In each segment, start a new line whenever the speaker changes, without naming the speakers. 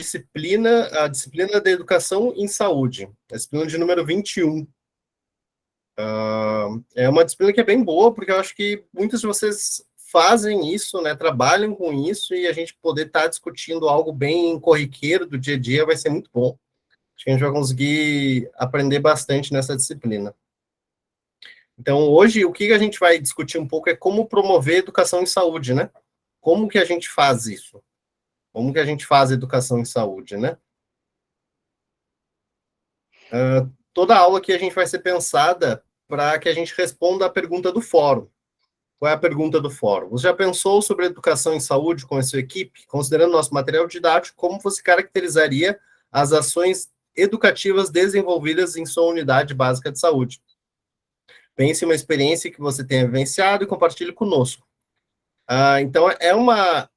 a disciplina da educação em saúde, a disciplina de número 21. É uma disciplina que é bem boa, porque eu acho que muitos de vocês fazem isso, né, trabalham com isso, e a gente poder estar discutindo algo bem corriqueiro do dia a dia vai ser muito bom. Acho que a gente vai conseguir aprender bastante nessa disciplina. Então, hoje, o que a gente vai discutir um pouco é como promover educação em saúde, né? Como que a gente faz isso? Como que a gente faz educação em saúde, né? Toda aula aqui a gente vai ser pensada para que a gente responda a pergunta do fórum. Qual é a pergunta do fórum? Você já pensou sobre educação em saúde com a sua equipe? Considerando nosso material didático, como você caracterizaria as ações educativas desenvolvidas em sua unidade básica de saúde? Pense em uma experiência que você tenha vivenciado e compartilhe conosco. Então, é uma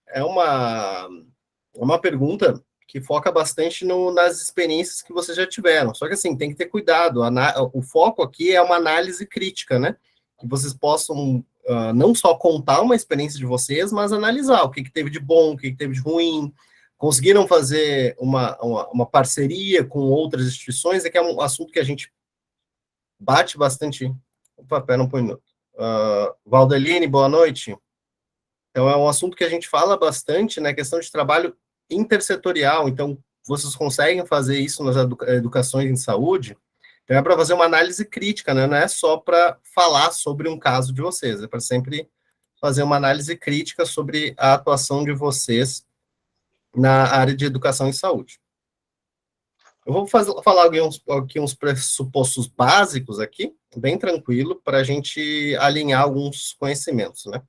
pergunta que foca bastante nas experiências que vocês já tiveram. Só que, assim, tem que ter cuidado. O foco aqui é uma análise crítica, né? Que vocês possam não só contar uma experiência de vocês, mas analisar o que teve de bom, o que teve de ruim. Conseguiram fazer uma parceria com outras instituições, que é um assunto que a gente bate bastante. Opa, pera um minuto. Valdeline, boa noite. Então, é um assunto que a gente fala bastante, né, questão de trabalho intersetorial. Então, vocês conseguem fazer isso nas educações em saúde? Então, é para fazer uma análise crítica, né, não é só para falar sobre um caso de vocês, é para sempre fazer uma análise crítica sobre a atuação de vocês na área de educação em saúde. Eu vou falar aqui uns pressupostos básicos aqui, bem tranquilo, para a gente alinhar alguns conhecimentos, né?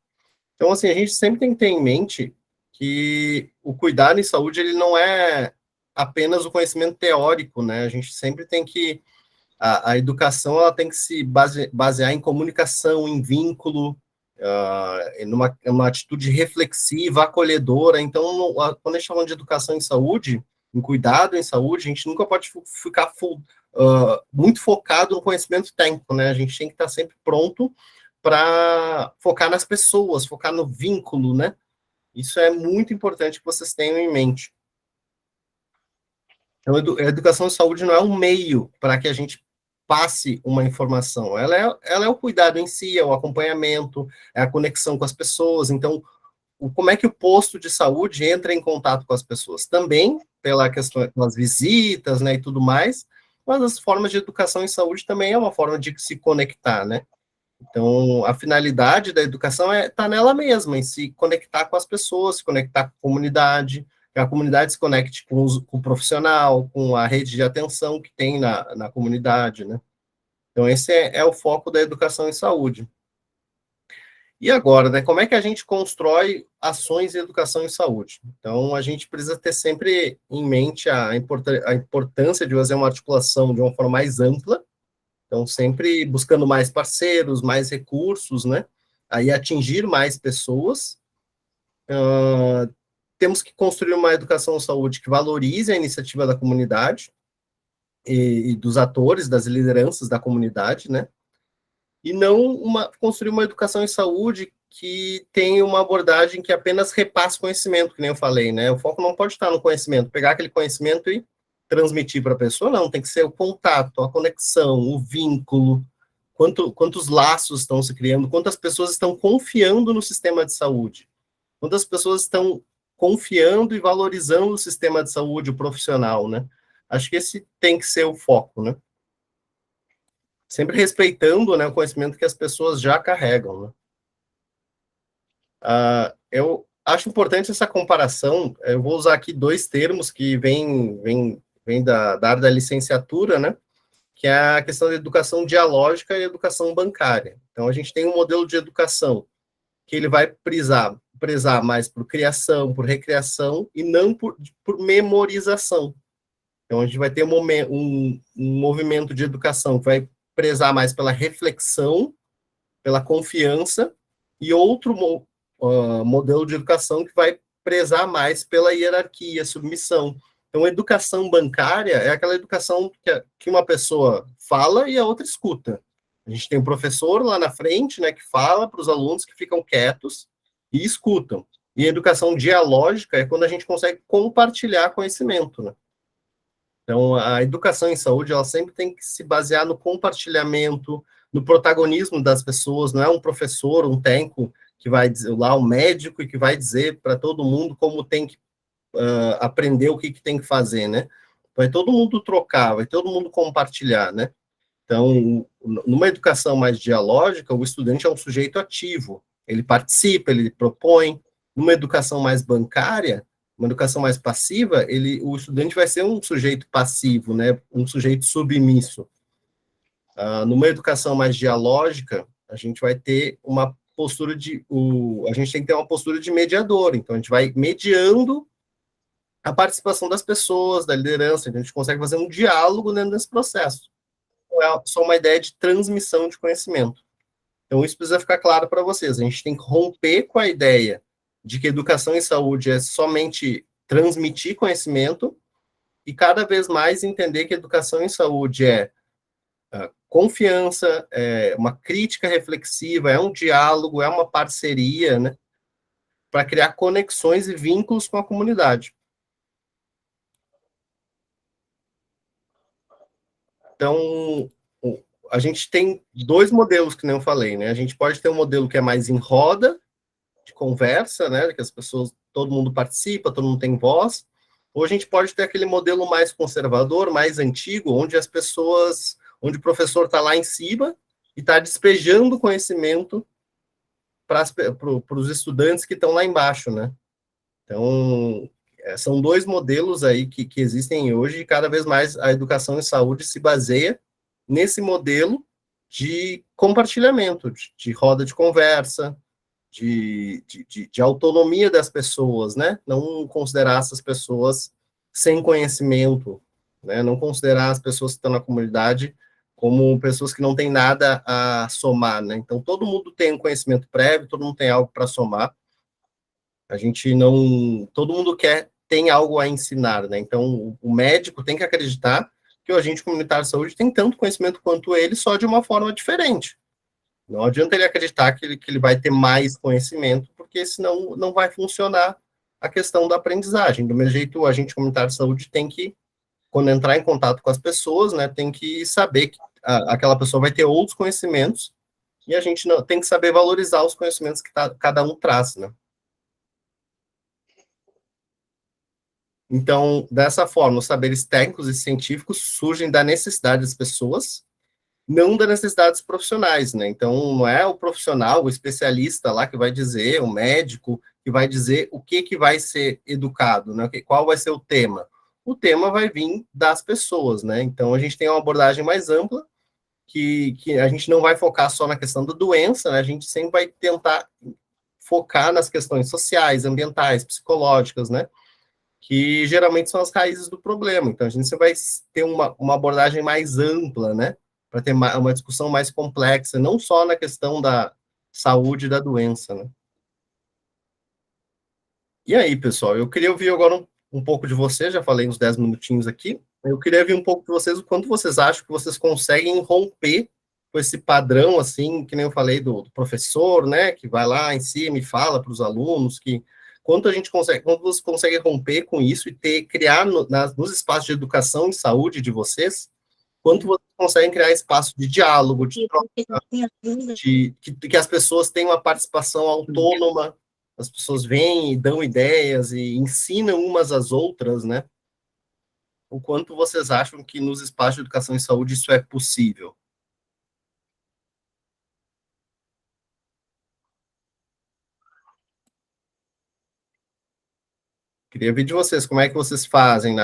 Então, assim, a gente sempre tem que ter em mente que o cuidado em saúde, ele não é apenas o conhecimento teórico, né? A gente sempre tem que... A educação, ela tem que se basear em comunicação, em vínculo, numa atitude reflexiva, acolhedora. Então, quando a gente está falando de educação em saúde, em cuidado em saúde, a gente nunca pode ficar muito focado no conhecimento técnico, né? A gente tem que estar sempre pronto para focar nas pessoas, focar no vínculo, né? Isso é muito importante que vocês tenham em mente. Então, a educação em saúde não é um meio para que a gente passe uma informação, ela é o cuidado em si, é o acompanhamento, é a conexão com as pessoas. Então, como é que o posto de saúde entra em contato com as pessoas? Também pela questão das visitas, né, e tudo mais, mas as formas de educação em saúde também é uma forma de se conectar, né? Então, a finalidade da educação tá nela mesma, em se conectar com as pessoas, se conectar com a comunidade, que a comunidade se conecte com o profissional, com a rede de atenção que tem na comunidade, né? Então, esse é o foco da educação em saúde. E agora, né, como é que a gente constrói ações em educação em saúde? Então, a gente precisa ter sempre em mente a importância de fazer uma articulação de uma forma mais ampla. Então, sempre buscando mais parceiros, mais recursos, né? Aí atingir mais pessoas. Temos que construir uma educação em saúde que valorize a iniciativa da comunidade e dos atores, das lideranças da comunidade, né? E não construir uma educação em saúde que tenha uma abordagem que apenas repasse conhecimento, que nem eu falei, né? O foco não pode estar no conhecimento, pegar aquele conhecimento e transmitir para a pessoa, não, tem que ser o contato, a conexão, o vínculo, quantos laços estão se criando, quantas pessoas estão confiando no sistema de saúde, quantas pessoas estão confiando e valorizando o sistema de saúde, o profissional, né? Acho que esse tem que ser o foco, né? Sempre respeitando, né, o conhecimento que as pessoas já carregam, né? Eu acho importante essa comparação, eu vou usar aqui dois termos que vêm da área da licenciatura, né, que é a questão da educação dialógica e educação bancária. Então, a gente tem um modelo de educação que ele vai prezar mais por criação, por recriação, e não por memorização. Então, a gente vai ter um movimento de educação que vai prezar mais pela reflexão, pela confiança, e outro modelo de educação que vai prezar mais pela hierarquia, submissão. Então, a educação bancária é aquela educação que uma pessoa fala e a outra escuta. A gente tem um professor lá na frente, né, que fala para os alunos que ficam quietos e escutam. E educação dialógica é quando a gente consegue compartilhar conhecimento, né? Então, a educação em saúde, ela sempre tem que se basear no compartilhamento, no protagonismo das pessoas, não é um professor, um técnico que vai dizer lá, um médico, e que vai dizer para todo mundo como tem que aprender, o que tem que fazer, né? Vai todo mundo trocar, vai todo mundo compartilhar, né? Então, numa educação mais dialógica, o estudante é um sujeito ativo, ele participa, ele propõe. Numa educação mais bancária, uma educação mais passiva, o estudante vai ser um sujeito passivo, né? Um sujeito submisso. Numa educação mais dialógica, a gente vai ter uma postura a gente tem que ter uma postura de mediador, então a gente vai mediando a participação das pessoas, da liderança, então a gente consegue fazer um diálogo dentro desse processo. Não é só uma ideia de transmissão de conhecimento. Então, isso precisa ficar claro para vocês. A gente tem que romper com a ideia de que educação em saúde é somente transmitir conhecimento e cada vez mais entender que educação em saúde é confiança, é uma crítica reflexiva, é um diálogo, é uma parceria, né, para criar conexões e vínculos com a comunidade. Então, a gente tem dois modelos, que nem eu falei, né? A gente pode ter um modelo que é mais em roda, de conversa, né? Que as pessoas, todo mundo participa, todo mundo tem voz. Ou a gente pode ter aquele modelo mais conservador, mais antigo, onde as pessoas, onde o professor está lá em cima e está despejando conhecimento para os estudantes que estão lá embaixo, né? Então, são dois modelos aí que existem hoje, e cada vez mais a educação em saúde se baseia nesse modelo de compartilhamento, de roda de conversa, de autonomia das pessoas, né? Não considerar essas pessoas sem conhecimento, né? Não considerar as pessoas que estão na comunidade como pessoas que não têm nada a somar, né? Então, todo mundo tem um conhecimento prévio, todo mundo tem algo para somar. A gente não... Todo mundo tem algo a ensinar, né? Então, o médico tem que acreditar que o agente comunitário de saúde tem tanto conhecimento quanto ele, só de uma forma diferente. Não adianta ele acreditar que ele vai ter mais conhecimento, porque senão não vai funcionar a questão da aprendizagem. Do mesmo jeito, o agente comunitário de saúde tem que, quando entrar em contato com as pessoas, né, tem que saber que aquela pessoa vai ter outros conhecimentos, e a gente tem que saber valorizar os conhecimentos que cada um traz, né? Então, dessa forma, os saberes técnicos e científicos surgem da necessidade das pessoas, não das necessidades profissionais, né? Então, não é o profissional, o especialista lá que vai dizer, o médico, que vai dizer o que vai ser educado, né? Qual vai ser o tema. O tema vai vir das pessoas, né? Então, a gente tem uma abordagem mais ampla, que a gente não vai focar só na questão da doença, né? A gente sempre vai tentar focar nas questões sociais, ambientais, psicológicas, né? Que geralmente são as raízes do problema. Então, a gente vai ter uma abordagem mais ampla, né? Para ter uma discussão mais complexa, não só na questão da saúde e da doença, né? E aí, pessoal, eu queria ouvir agora um pouco de vocês, já falei uns 10 minutinhos aqui, eu queria ouvir um pouco de vocês, o quanto vocês acham que vocês conseguem romper com esse padrão, assim, que nem eu falei do professor, né, que vai lá em cima e fala para os alunos, quanto você consegue romper com isso e criar nos espaços de educação e saúde de vocês, quanto vocês conseguem criar espaço de diálogo, de troca, que as pessoas tenham uma participação autônoma, as pessoas vêm e dão ideias e ensinam umas às outras, né? O quanto vocês acham que nos espaços de educação e saúde isso é possível? Queria ver de vocês, como é que vocês fazem?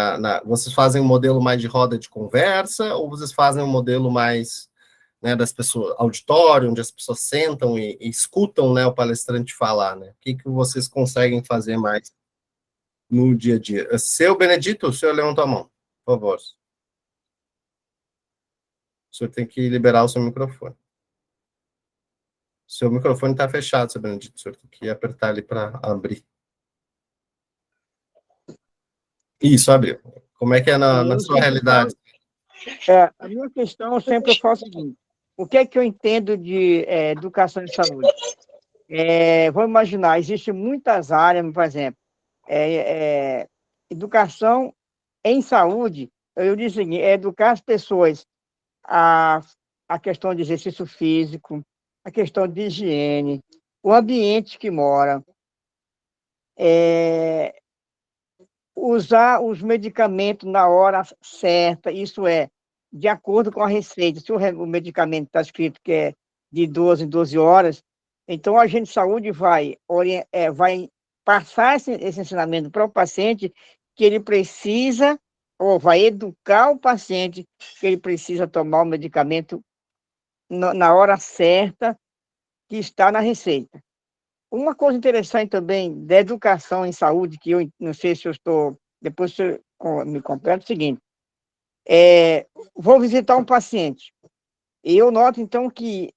Vocês fazem um modelo mais de roda de conversa ou vocês fazem um modelo mais, né, das pessoas, auditório, onde as pessoas sentam e escutam, né, o palestrante falar, né? O que vocês conseguem fazer mais no dia a dia? Seu Benedito, o senhor levantou a mão, por favor. O senhor tem que liberar o seu microfone. Seu microfone está fechado, seu Benedito. O senhor tem que apertar ali para abrir. Isso, abriu. Como é que é na sua realidade?
A minha questão sempre eu faço o seguinte: o que é que eu entendo de educação em saúde? Vamos imaginar, existem muitas áreas, por exemplo, educação em saúde, eu disse o seguinte, é educar as pessoas a, a questão de exercício físico, a questão de higiene, o ambiente que mora, usar os medicamentos na hora certa, isso é, de acordo com a receita. Se o medicamento está escrito que é de 12 em 12 horas, então a agente de saúde vai passar esse ensinamento para o paciente que ele precisa, ou vai educar o paciente que ele precisa tomar o medicamento na hora certa que está na receita. Uma coisa interessante também da educação em saúde, que eu não sei se eu estou, depois você me completa, é o seguinte, vou visitar um paciente, e eu noto, então, que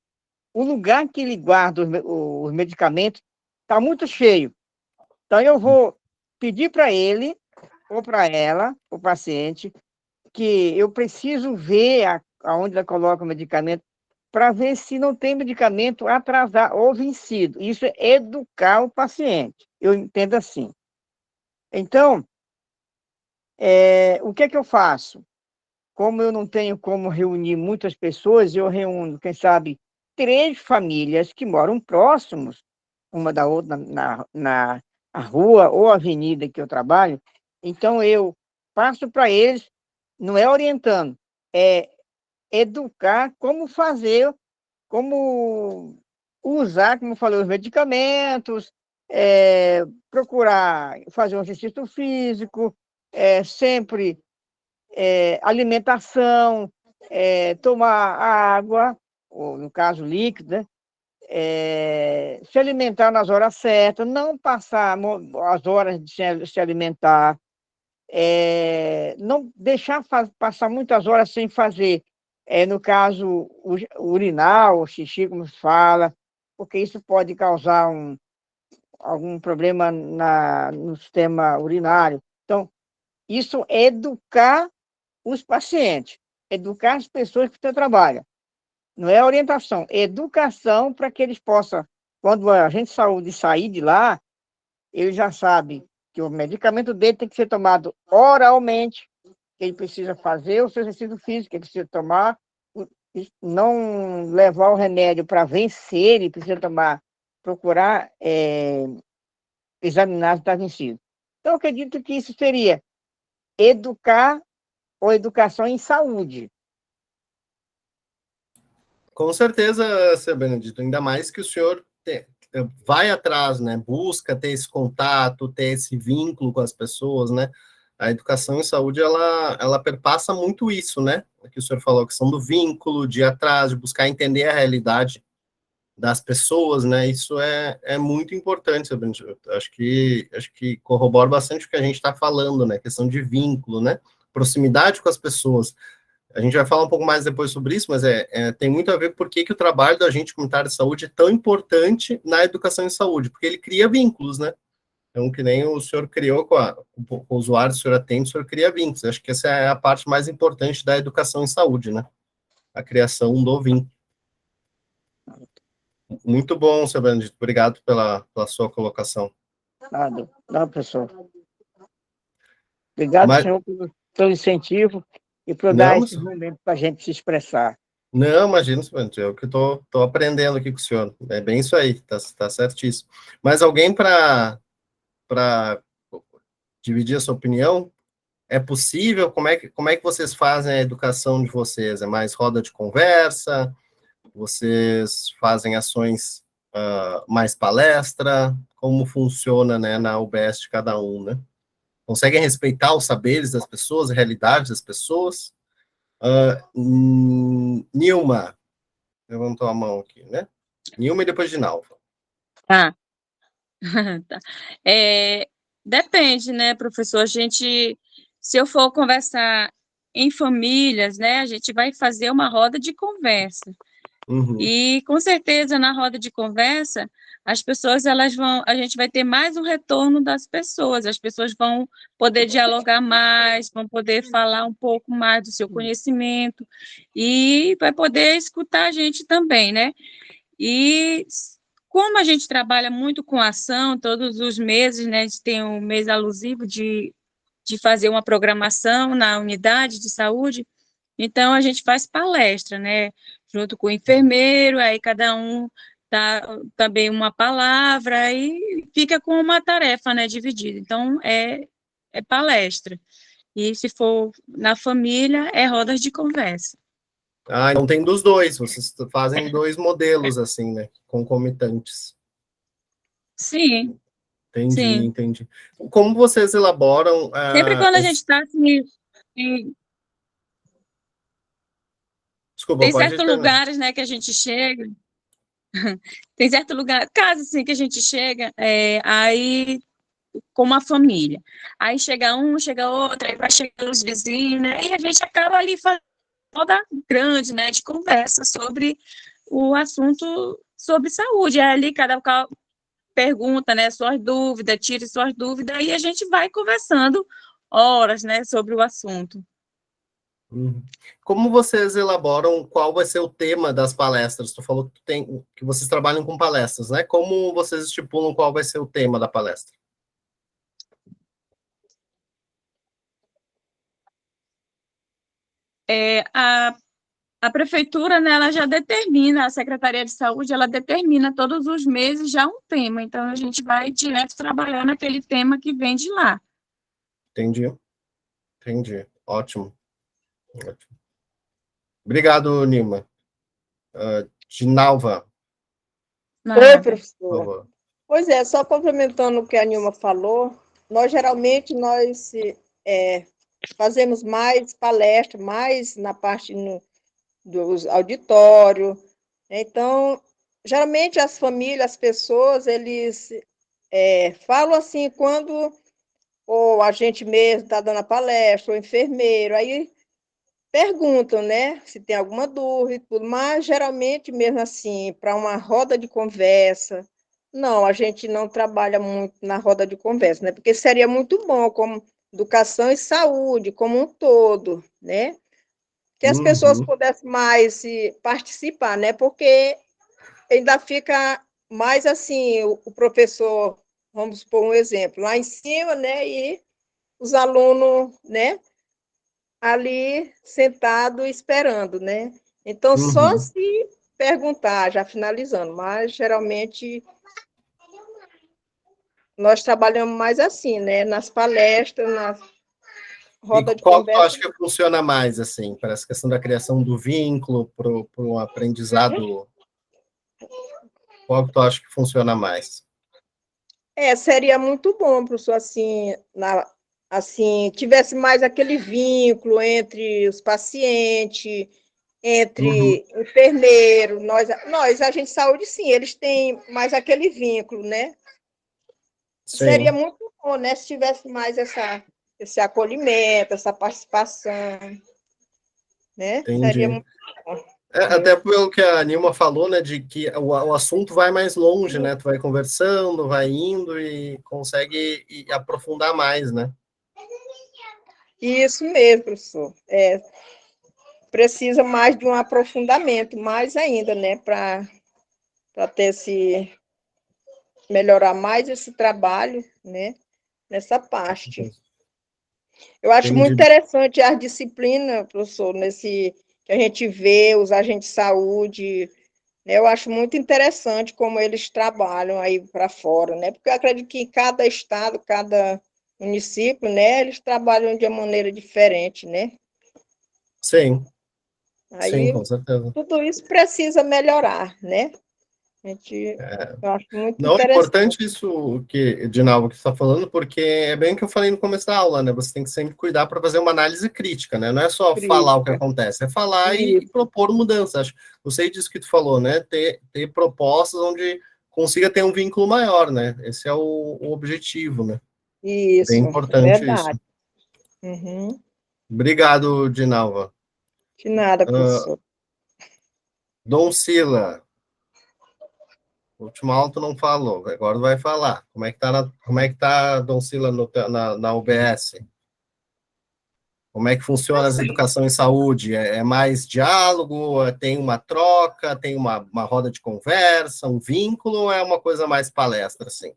o lugar que ele guarda os medicamentos está muito cheio. Então, eu vou pedir para ele, ou para ela, o paciente, que eu preciso ver aonde ela coloca o medicamento, para ver se não tem medicamento atrasado ou vencido. Isso é educar o paciente. Eu entendo assim. Então, o que é que eu faço? Como eu não tenho como reunir muitas pessoas, eu reúno, quem sabe, 3 famílias que moram próximos, uma da outra, na a rua ou avenida que eu trabalho. Então, eu passo para eles, não é orientando, é educar como fazer, como usar, como eu falei, os medicamentos, procurar fazer um exercício físico, sempre alimentação, tomar água, ou no caso líquida, se alimentar nas horas certas, não passar as horas de se alimentar, não deixar passar muitas horas sem fazer, no caso, urinar ou xixi, como se fala, porque isso pode causar algum problema no sistema urinário. Então, isso é educar os pacientes, educar as pessoas que você trabalha. Não é orientação, é educação para que eles possam, quando a agente de saúde sair de lá, ele já sabe que o medicamento dele tem que ser tomado oralmente, que ele precisa fazer o seu exercício físico, que ele precisa tomar, não levar o remédio para vencer, ele precisa tomar, procurar examinar se está vencido. Então, eu acredito que isso seria educar ou educação em saúde.
Com certeza, seu Benedito, ainda mais que o senhor vai atrás, né? Busca ter esse contato, ter esse vínculo com as pessoas, né? A educação em saúde, ela perpassa muito isso, né? Que o senhor falou, a questão do vínculo, de ir atrás, de buscar entender a realidade das pessoas, né? Isso é muito importante, seu Benedito. Acho que corrobora bastante o que a gente está falando, né? A questão de vínculo, né? Proximidade com as pessoas. A gente vai falar um pouco mais depois sobre isso, mas tem muito a ver por que o trabalho do agente comunitário de saúde é tão importante na educação em saúde, porque ele cria vínculos, né? Então, que nem o senhor criou com o usuário, o senhor atende, o senhor cria vínculos. Acho que essa é a parte mais importante da educação em saúde, né? A criação do vínculo. Muito bom, senhor Benedito. Obrigado pela sua colocação.
Nada, não, professor. Obrigado, senhor, pelo incentivo e por dar esse momento para a gente se expressar.
Não, imagina, eu que estou aprendendo aqui com o senhor. É bem isso aí, tá certíssimo. Mas alguém para dividir a sua opinião? É possível? Como é que vocês fazem a educação de vocês? É mais roda de conversa? Vocês fazem ações, mais palestra? Como funciona, né, na UBS de cada um, né? Conseguem respeitar os saberes das pessoas, a realidade das pessoas? Nilma, levantou a mão aqui, né? Nilma e depois de Nalva.
Ah, tá. Depende, né, professor? Se eu for conversar em famílias, né, a gente vai fazer uma roda de conversa.
Uhum.
E com certeza na roda de conversa, as pessoas a gente vai ter mais um retorno das pessoas, as pessoas vão poder dialogar mais, vão poder falar um pouco mais do seu conhecimento e vai poder escutar a gente também, né? E como a gente trabalha muito com ação, todos os meses, né, a gente tem um mês alusivo de fazer uma programação na unidade de saúde, então a gente faz palestra, né, junto com o enfermeiro, aí cada um dá também uma palavra e fica com uma tarefa, né, dividida. Então, é palestra. E se for na família, é rodas de conversa.
Ah, então tem dos dois, vocês fazem dois modelos, assim, né, concomitantes.
Sim,
Entendi,
sim.
entendi. Como vocês elaboram
Sempre quando a gente está assim,
Desculpa,
tem
pode
certos
terminar.
lugares, né, que a gente chega, tem certo lugar, casa assim que a gente chega, aí com uma família. Aí chega um, chega outro, aí vai chegando os vizinhos, né? E a gente acaba ali fazendo toda grande, né, de conversa sobre o assunto sobre saúde. Aí ali cada qual pergunta, né, suas dúvidas, tire suas dúvidas, e a gente vai conversando horas, né, sobre o assunto.
Uhum. Como vocês elaboram qual vai ser o tema das palestras? Tu falou que vocês trabalham com palestras, né? Como vocês estipulam qual vai ser o tema da palestra?
A prefeitura, né, ela já determina, a Secretaria de Saúde, ela determina todos os meses já um tema, então a gente vai direto trabalhando aquele tema que vem de lá.
Entendi, entendi. Ótimo. Ótimo. Obrigado, Nilma. Dinalva,
Oi,
Nada.
por
professora.
favor.
Pois é, só complementando o que a Nilma falou, nós é, fazemos mais palestra, mais na parte dos auditório. Então, geralmente as famílias, as pessoas, eles falam assim, quando ou a gente mesmo está dando a palestra, ou o enfermeiro, aí perguntam, né, se tem alguma dúvida, e tudo, mas geralmente mesmo assim, para uma roda de conversa, não, a gente não trabalha muito na roda de conversa, né, porque seria muito bom como educação e saúde como um todo, né, que as pessoas
Uhum,
pudessem mais participar, né, porque ainda fica mais assim, o professor, vamos supor um exemplo, lá em cima, né, e os alunos, né, ali sentado esperando, né? Então, só
uhum.
se perguntar, já finalizando, mas geralmente nós trabalhamos mais assim, né? Nas palestras, na
E
roda de
qual que tu
conversa.
acha que funciona mais, assim, para essa questão da criação do vínculo, para um aprendizado? Qual que tu acha que funciona mais?
Seria muito bom, professor, assim, tivesse mais aquele vínculo entre os pacientes,
Uhum,
entre enfermeiro, nós, agentes de saúde, sim, eles têm mais aquele vínculo, né? Seria
sim,
muito bom, né, se tivesse mais esse acolhimento, essa participação, né? Seria
entendi.
muito bom.
Até pelo que a Nilma falou, né, de que o assunto vai mais longe, né? Tu vai conversando, vai indo e consegue aprofundar mais, né?
Isso mesmo, professor. Precisa mais de um aprofundamento, mais ainda, né, para ter melhorar mais esse trabalho, né, nessa parte. Eu acho muito
Entendi.
interessante a disciplina, professor, que a gente vê, os agentes de saúde, né, eu acho muito interessante como eles trabalham aí para fora, né? Porque eu acredito que cada estado, cada município, né, eles trabalham de uma maneira diferente, né?
Sim, sim,
Aí
com certeza.
tudo isso precisa melhorar, né? Eu acho muito
Não, é
interessante.
importante isso que, de novo, que você está falando, porque é bem o que eu falei no começo da aula, né? Você tem que sempre cuidar para fazer uma análise crítica, né? Não é só falar o que
Crítica.
acontece, é falar e
Isso,
propor mudanças. Acho, eu sei disso que tu falou, né? Ter propostas onde consiga ter um vínculo maior, né? Esse é o objetivo, né? Bem
isso, é
importante isso.
verdade. Uhum.
Obrigado, Dinalva.
De nada,
Uh,
professor.
Dom Sila, o último aula tu não falou, agora vai falar. Como é que tá, Dom Sila, na UBS? Como é que funciona a
Assim,
educação em saúde? É mais diálogo, tem uma troca, tem uma roda de conversa, um vínculo, ou é uma coisa mais palestra, assim?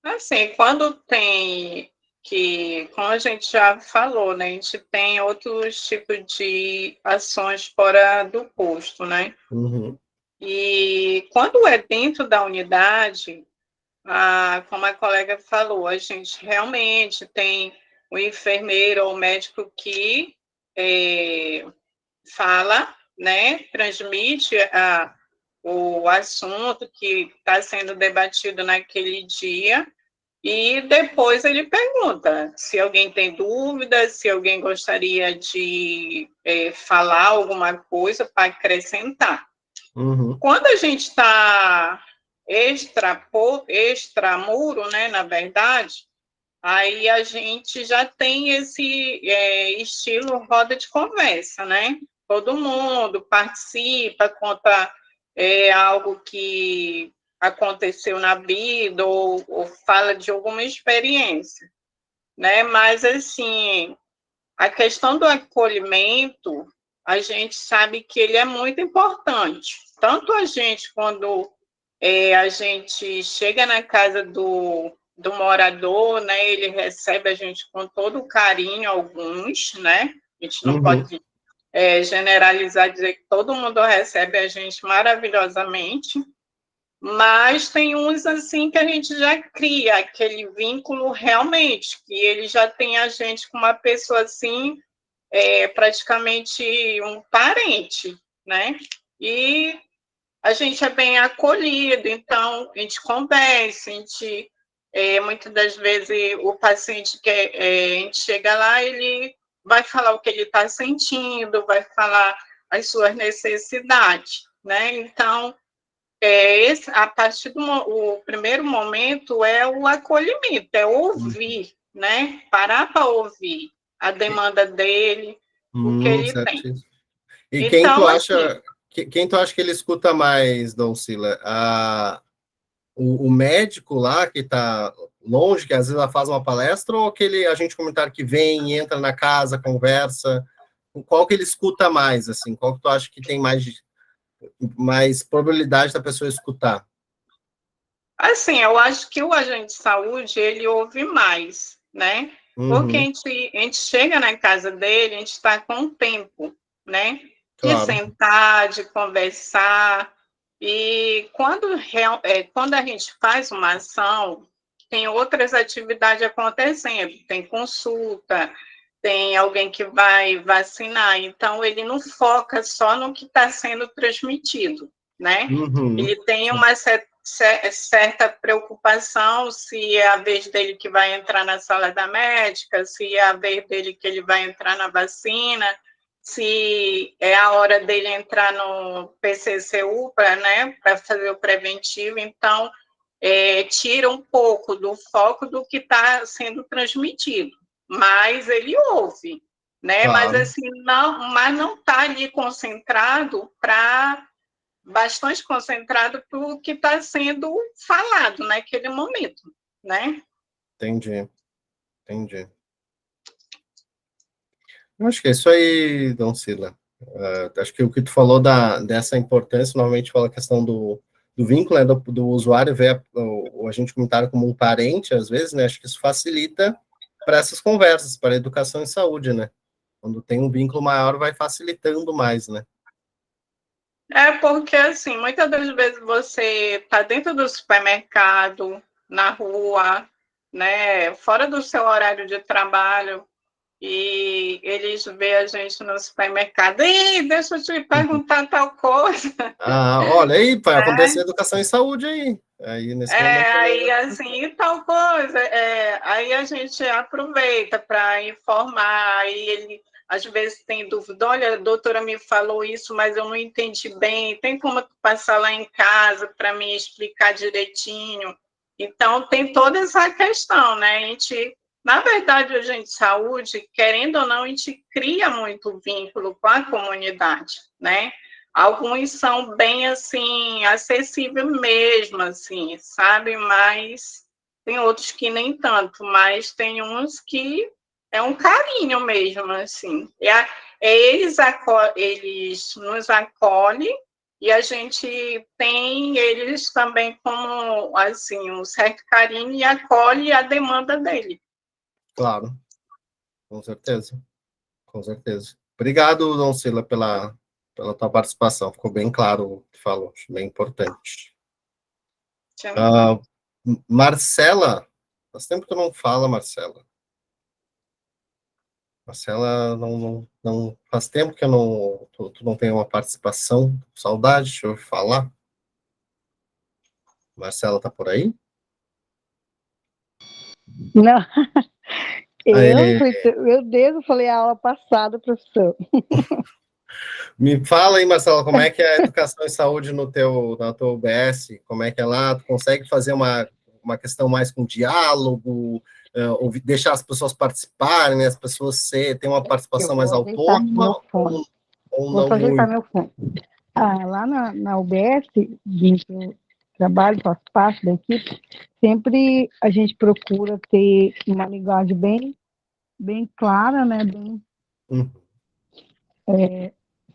assim, quando tem que, como a gente já falou, né, a gente tem outros tipos de ações fora do posto, né?
Uhum,
E quando é dentro da unidade, como a colega falou, a gente realmente tem o enfermeiro ou o médico que fala, né, transmite o assunto que está sendo debatido naquele dia, e depois ele pergunta se alguém tem dúvidas, se alguém gostaria de falar alguma coisa para acrescentar.
uhum,
Quando a gente está extramuro, né, na verdade, aí a gente já tem esse estilo roda de conversa, né? Todo mundo participa, conta algo que aconteceu na vida ou fala de alguma experiência, né? Mas, assim, a questão do acolhimento, a gente sabe que ele é muito importante. Tanto a gente, quando a gente chega na casa do morador, né, ele recebe a gente com todo o carinho, alguns, né? A gente não
uhum.
pode generalizar, dizer que todo mundo recebe a gente maravilhosamente, mas tem uns assim que a gente já cria aquele vínculo realmente, que ele já tem a gente com uma pessoa assim, praticamente um parente, né? E a gente é bem acolhido, então a gente conversa, a gente, muitas das vezes o paciente que a gente chega lá, ele vai falar o que ele está sentindo, vai falar as suas necessidades, né? Então, a partir o primeiro momento é o acolhimento, é ouvir, né? Parar para ouvir a demanda dele, o que ele tem.
Certíssimo. E
Então, assim,
quem tu acha que ele escuta mais, Doncila? O médico lá que está longe, que às vezes ela faz uma palestra, ou aquele agente comunitário que vem, entra na casa, conversa? Qual que ele escuta mais, assim? Qual que tu acha que tem mais probabilidade da pessoa escutar?
assim, eu acho que o agente de saúde, ele ouve mais, né? Porque
Uhum,
a gente chega na casa dele, a gente está com tempo, né? De
claro.
sentar, de conversar. E quando a gente faz uma ação, tem outras atividades acontecendo. Tem consulta, tem alguém que vai vacinar. Então, ele não foca só no que está sendo transmitido, né?
Uhum,
Ele tem uma certa preocupação se é a vez dele que vai entrar na sala da médica, se é a vez dele que ele vai entrar na vacina, se é a hora dele entrar no PCCU para fazer o preventivo. Então, tira um pouco do foco do que está sendo transmitido, mas ele ouve, né? Mas
claro.
assim, não está ali concentrado para bastante concentrado para o que está sendo falado naquele momento, né?
Entendi, entendi. Acho que é isso aí, Doncila. Acho que o que tu falou dessa importância, normalmente fala a questão do vínculo, né, do usuário ver o agente comunitário como um parente, às vezes, né? Acho que isso facilita para essas conversas, para a educação em saúde, né? Quando tem um vínculo maior, vai facilitando mais, né?
É porque, assim, muitas das vezes você está dentro do supermercado, na rua, né, fora do seu horário de trabalho, e eles veem a gente no supermercado. Ei, deixa eu te perguntar tal coisa.
Olha aí, vai acontecer educação em saúde aí. Aí, nesse momento,
Aí, assim, e tal coisa. Aí a gente aproveita para informar, aí ele às vezes tem dúvida, olha, a doutora me falou isso, mas eu não entendi bem, tem como tu passar lá em casa para me explicar direitinho? Então, tem toda essa questão, né? A gente, na verdade, a gente de saúde, querendo ou não, a gente cria muito vínculo com a comunidade, né? Alguns são bem, assim, acessíveis mesmo, assim, sabe? Mas tem outros que nem tanto, mas tem uns que é um carinho mesmo, assim. Eles nos acolhem e a gente tem eles também como, assim, um certo carinho e acolhe a demanda dele.
Claro, com certeza. Com certeza. Obrigado, Doncila, pela tua participação. Ficou bem claro o que falou, acho bem importante. Marcela, faz tempo que tu não fala, Marcela. Marcela, não faz tempo que tu não tem uma participação. Saudade, deixa eu falar. Marcela tá por aí?
Não,
Aê.
meu Deus, eu falei a aula passada, professor.
Me fala aí, Marcela, como é que é a educação em saúde na tua UBS? Como é que é lá? Tu consegue fazer uma questão mais com diálogo, deixar as pessoas participarem, né? As pessoas terem uma participação mais autônoma ou não
ajeitar
muito?
meu fone. Lá na UBS, eu trabalho, faço parte da equipe, sempre a gente procura ter uma linguagem bem clara, né?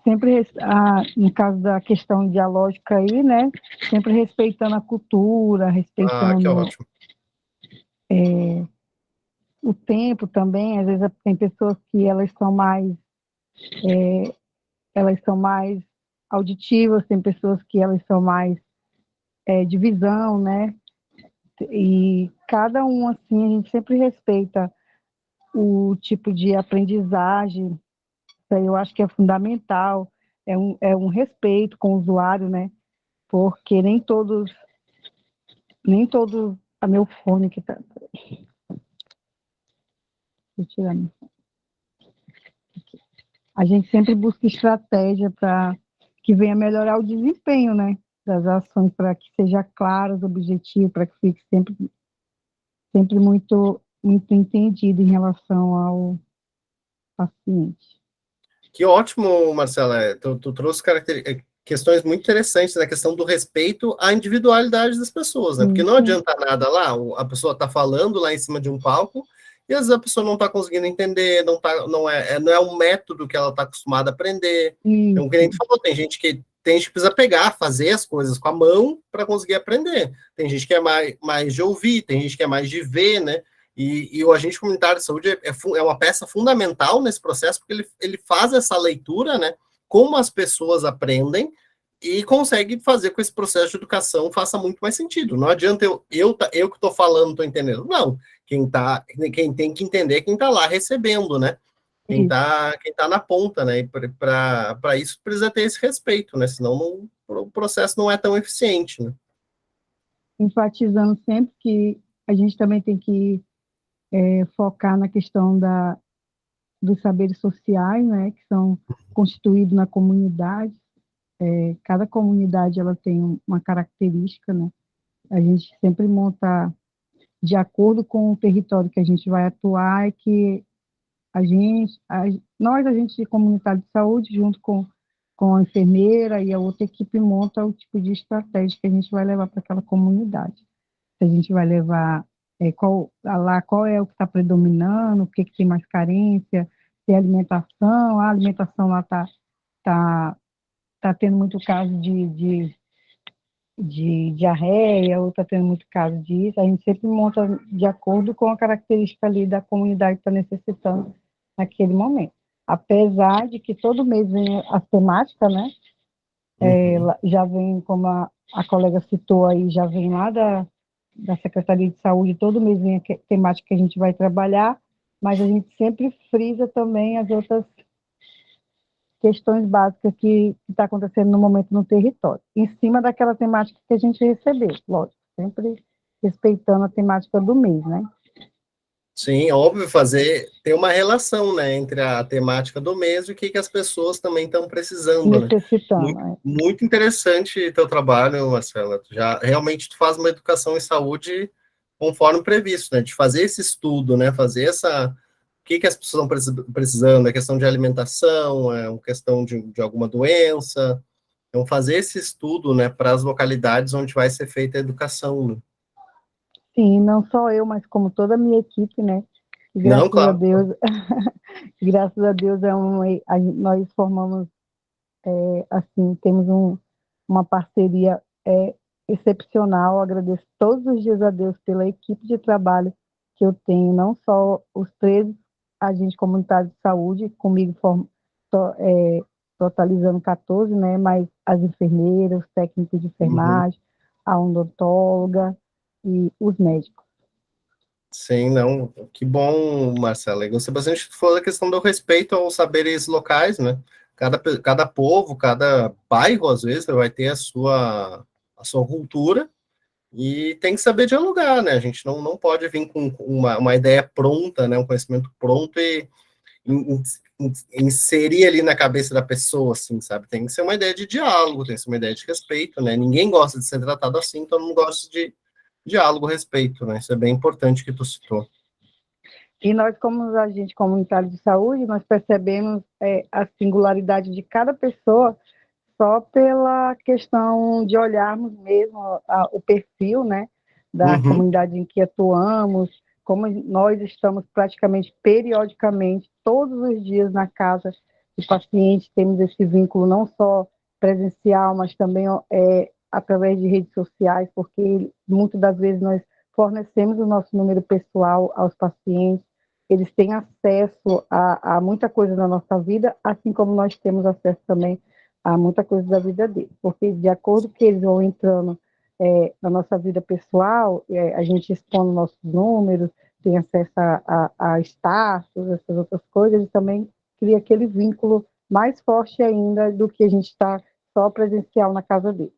Sempre, no caso da questão dialógica aí, né? Sempre respeitando a cultura,
Que
respeitando
ótimo.
o tempo também. Às vezes tem pessoas que elas são mais auditivas, tem pessoas que elas são mais de visão, né? E cada um, assim, a gente sempre respeita o tipo de aprendizagem. Isso aí eu acho que é fundamental, é um respeito com o usuário, né? Porque nem todos, a meu fone que tá, deixa eu tirar meu fone. A gente sempre busca estratégia para que venha melhorar o desempenho, né? Das ações, para que seja claro os objetivos, para que fique sempre muito entendido em relação ao paciente.
Que ótimo, Marcela. Tu trouxe questões muito interessantes na questão do respeito à individualidade das pessoas, né? Porque não adianta nada lá, a pessoa está falando lá em cima de um palco e às vezes a pessoa não está conseguindo entender, não é um método que ela está acostumada a aprender. Então, que nem tu falou, tem gente que precisa pegar, fazer as coisas com a mão para conseguir aprender. Tem gente que é mais de ouvir, tem gente que é mais de ver, né? E o agente comunitário de saúde é uma peça fundamental nesse processo, porque ele faz essa leitura, né? Como as pessoas aprendem e consegue fazer com que esse processo de educação faça muito mais sentido. Não adianta eu que estou falando, estou entendendo. Não, quem tem que entender é quem está lá recebendo, né? Quem tá na ponta, né? E para isso precisa ter esse respeito, né? Senão o processo não é tão eficiente, né?
Enfatizando sempre que a gente também tem que focar na questão dos saberes sociais, né, que são constituídos na comunidade. Cada comunidade ela tem uma característica, né? A gente sempre monta de acordo com o território que a gente vai atuar, e que nós, agentes de comunitário de saúde, junto com a enfermeira e a outra equipe, monta o tipo de estratégia que a gente vai levar para aquela comunidade. Se a gente vai levar qual é o que está predominando, o que tem mais carência, se é alimentação, a alimentação lá tá tendo muito caso de diarreia, ou está tendo muito caso disso. A gente sempre monta de acordo com a característica ali da comunidade que está necessitando naquele momento. Apesar de que todo mês vem as temáticas, né? Já vem, como a colega citou aí, já vem lá da Secretaria de Saúde, todo mês vem a temática que a gente vai trabalhar, mas a gente sempre frisa também as outras questões básicas que está acontecendo no momento no território, em cima daquela temática que a gente recebeu, lógico, sempre respeitando a temática do mês, né?
Sim, óbvio, ter uma relação, né, entre a temática do mês e o que as pessoas também estão precisando,
necessitando,
né? Muito interessante teu trabalho, Marcela. Realmente tu faz uma educação em saúde conforme previsto, né, de fazer esse estudo, né, fazer o que as pessoas estão precisando, é questão de alimentação, é uma questão de alguma doença, então fazer esse estudo, né, para as localidades onde vai ser feita a educação, né?
Sim, não só eu, mas como toda a minha equipe, né,
Não,
Graças a
claro.
Deus, graças a Deus nós formamos, assim, temos uma parceria excepcional. Agradeço todos os dias a Deus pela equipe de trabalho que eu tenho, não só os 13 agentes comunitários de saúde, comigo totalizando 14, né, mas as enfermeiras, os técnicos de enfermagem, a odontóloga e os médicos.
Sim, não, que bom, Marcela. Eu gostei bastante que falou da questão do respeito aos saberes locais, né? Cada povo, cada bairro, às vezes, vai ter a sua cultura e tem que saber dialogar, né? A gente não pode vir com uma ideia pronta, né? Um conhecimento pronto e inserir ali na cabeça da pessoa, assim, sabe? Tem que ser uma ideia de diálogo, tem que ser uma ideia de respeito, né? Ninguém gosta de ser tratado assim, todo mundo gosta de diálogo, respeito, né? Isso é bem importante que tu citou.
E nós, como agentes comunitários de saúde, nós percebemos a singularidade de cada pessoa só pela questão de olharmos mesmo o perfil, né, da comunidade em que atuamos, como nós estamos praticamente periodicamente, todos os dias na casa do paciente, temos esse vínculo não só presencial, mas também através de redes sociais, porque muitas das vezes nós fornecemos o nosso número pessoal aos pacientes, eles têm acesso a muita coisa na nossa vida, assim como nós temos acesso também a muita coisa da vida deles, porque de acordo que eles vão entrando na nossa vida pessoal, a gente expõe nossos números, tem acesso a status, essas outras coisas, e também cria aquele vínculo mais forte ainda do que a gente está só presencial na casa dele.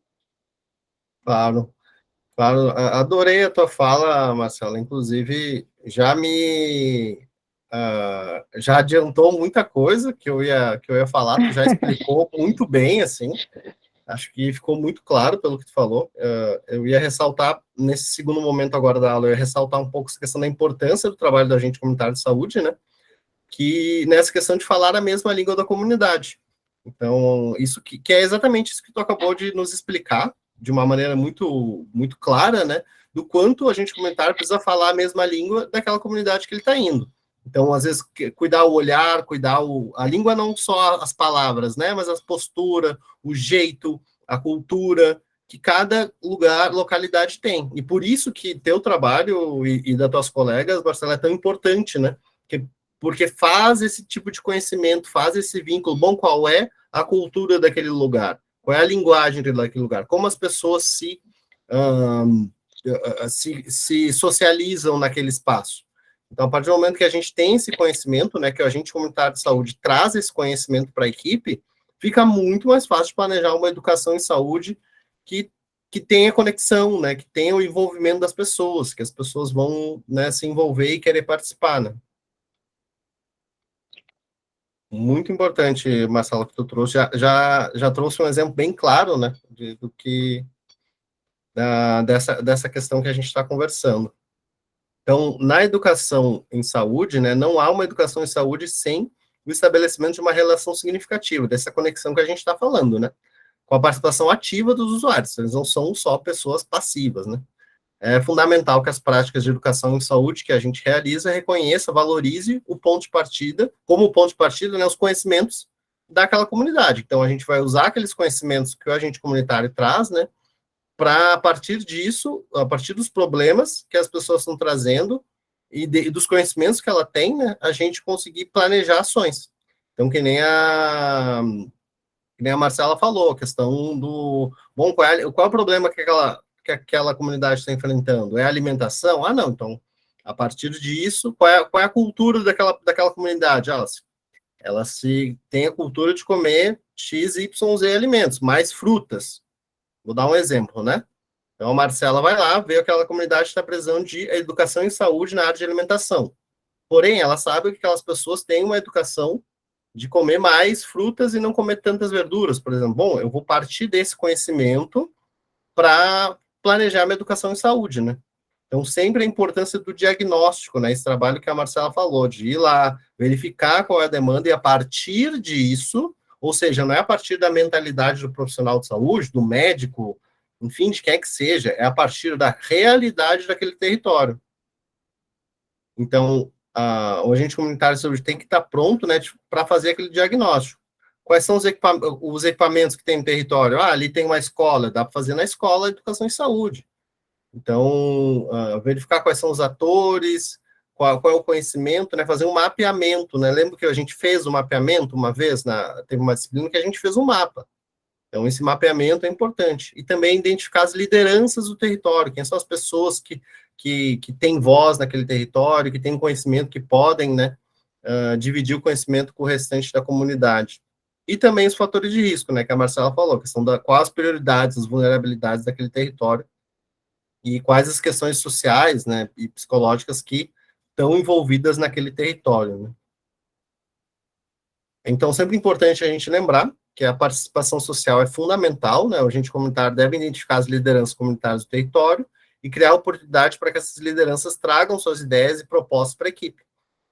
Claro, claro, adorei a tua fala, Marcela, inclusive já adiantou muita coisa que eu ia falar, tu já explicou muito bem, assim, acho que ficou muito claro pelo que tu falou. Eu ia ressaltar, nesse segundo momento agora da aula, eu ia ressaltar um pouco essa questão da importância do trabalho do agente comunitário de saúde, né, que nessa questão de falar a mesma língua da comunidade. Então, isso que é exatamente isso que tu acabou de nos explicar, de uma maneira muito, muito clara, né, do quanto a gente comunitário precisa falar a mesma língua daquela comunidade que ele está indo. Então, às vezes, cuidar o olhar, a língua não só as palavras, né, mas as posturas, o jeito, a cultura, que cada localidade tem. E por isso que teu trabalho e das tuas colegas, Marcela, é tão importante, né, porque faz esse tipo de conhecimento, faz esse vínculo. Bom, qual é a cultura daquele lugar? Qual é a linguagem daquele lugar? Como as pessoas se socializam naquele espaço? Então, a partir do momento que a gente tem esse conhecimento, né, que o agente comunitário de saúde traz esse conhecimento para a equipe, fica muito mais fácil de planejar uma educação em saúde que tenha conexão, né, que tenha o envolvimento das pessoas, que as pessoas vão, né, se envolver e querer participar, né? Muito importante, Marcelo, que tu trouxe. Já trouxe um exemplo bem claro, né, dessa questão que a gente está conversando. Então, na educação em saúde, né, não há uma educação em saúde sem o estabelecimento de uma relação significativa, dessa conexão que a gente está falando, né, com a participação ativa dos usuários. Eles não são só pessoas passivas, né. É fundamental que as práticas de educação em saúde que a gente realiza reconheça, valorize o ponto de partida, como ponto de partida, né, os conhecimentos daquela comunidade. Então, a gente vai usar aqueles conhecimentos que o agente comunitário traz, né, para, a partir disso, a partir dos problemas que as pessoas estão trazendo e dos conhecimentos que ela tem, né, a gente conseguir planejar ações. Então, que nem a Marcela falou, a questão do... Bom, qual é o problema que aquela comunidade está enfrentando? É a alimentação? Ah, não, então, a partir disso, qual é a cultura daquela comunidade? Ela tem a cultura de comer X, Y, Z alimentos, mais frutas. Vou dar um exemplo, né? Então, a Marcela vai lá, vê que aquela comunidade está precisando de educação em saúde na área de alimentação. Porém, ela sabe que aquelas pessoas têm uma educação de comer mais frutas e não comer tantas verduras, por exemplo. Bom, eu vou partir desse conhecimento para planejar minha educação em saúde, né? Então, sempre a importância do diagnóstico, né? Esse trabalho que a Marcela falou, de ir lá, verificar qual é a demanda e a partir disso, ou seja, não é a partir da mentalidade do profissional de saúde, do médico, enfim, de quem é que seja, é a partir da realidade daquele território. Então, o agente comunitário de saúde tem que estar pronto, né, para fazer aquele diagnóstico. Quais são os equipamentos que tem no território? Ali tem uma escola, dá para fazer na escola educação e saúde. Então, verificar quais são os atores, qual é o conhecimento, né, fazer um mapeamento, né, lembra que a gente fez um mapeamento uma vez, teve uma disciplina que a gente fez um mapa. Então, esse mapeamento é importante. E também identificar as lideranças do território, quem são as pessoas que têm voz naquele território, que têm conhecimento, que podem, né, dividir o conhecimento com o restante da comunidade. E também os fatores de risco, né, que a Marcela falou, que são quais as prioridades, as vulnerabilidades daquele território, e quais as questões sociais, né, e psicológicas que estão envolvidas naquele território, né. Então, sempre importante a gente lembrar que a participação social é fundamental, né, o agente comunitário deve identificar as lideranças comunitárias do território e criar oportunidade para que essas lideranças tragam suas ideias e propostas para a equipe,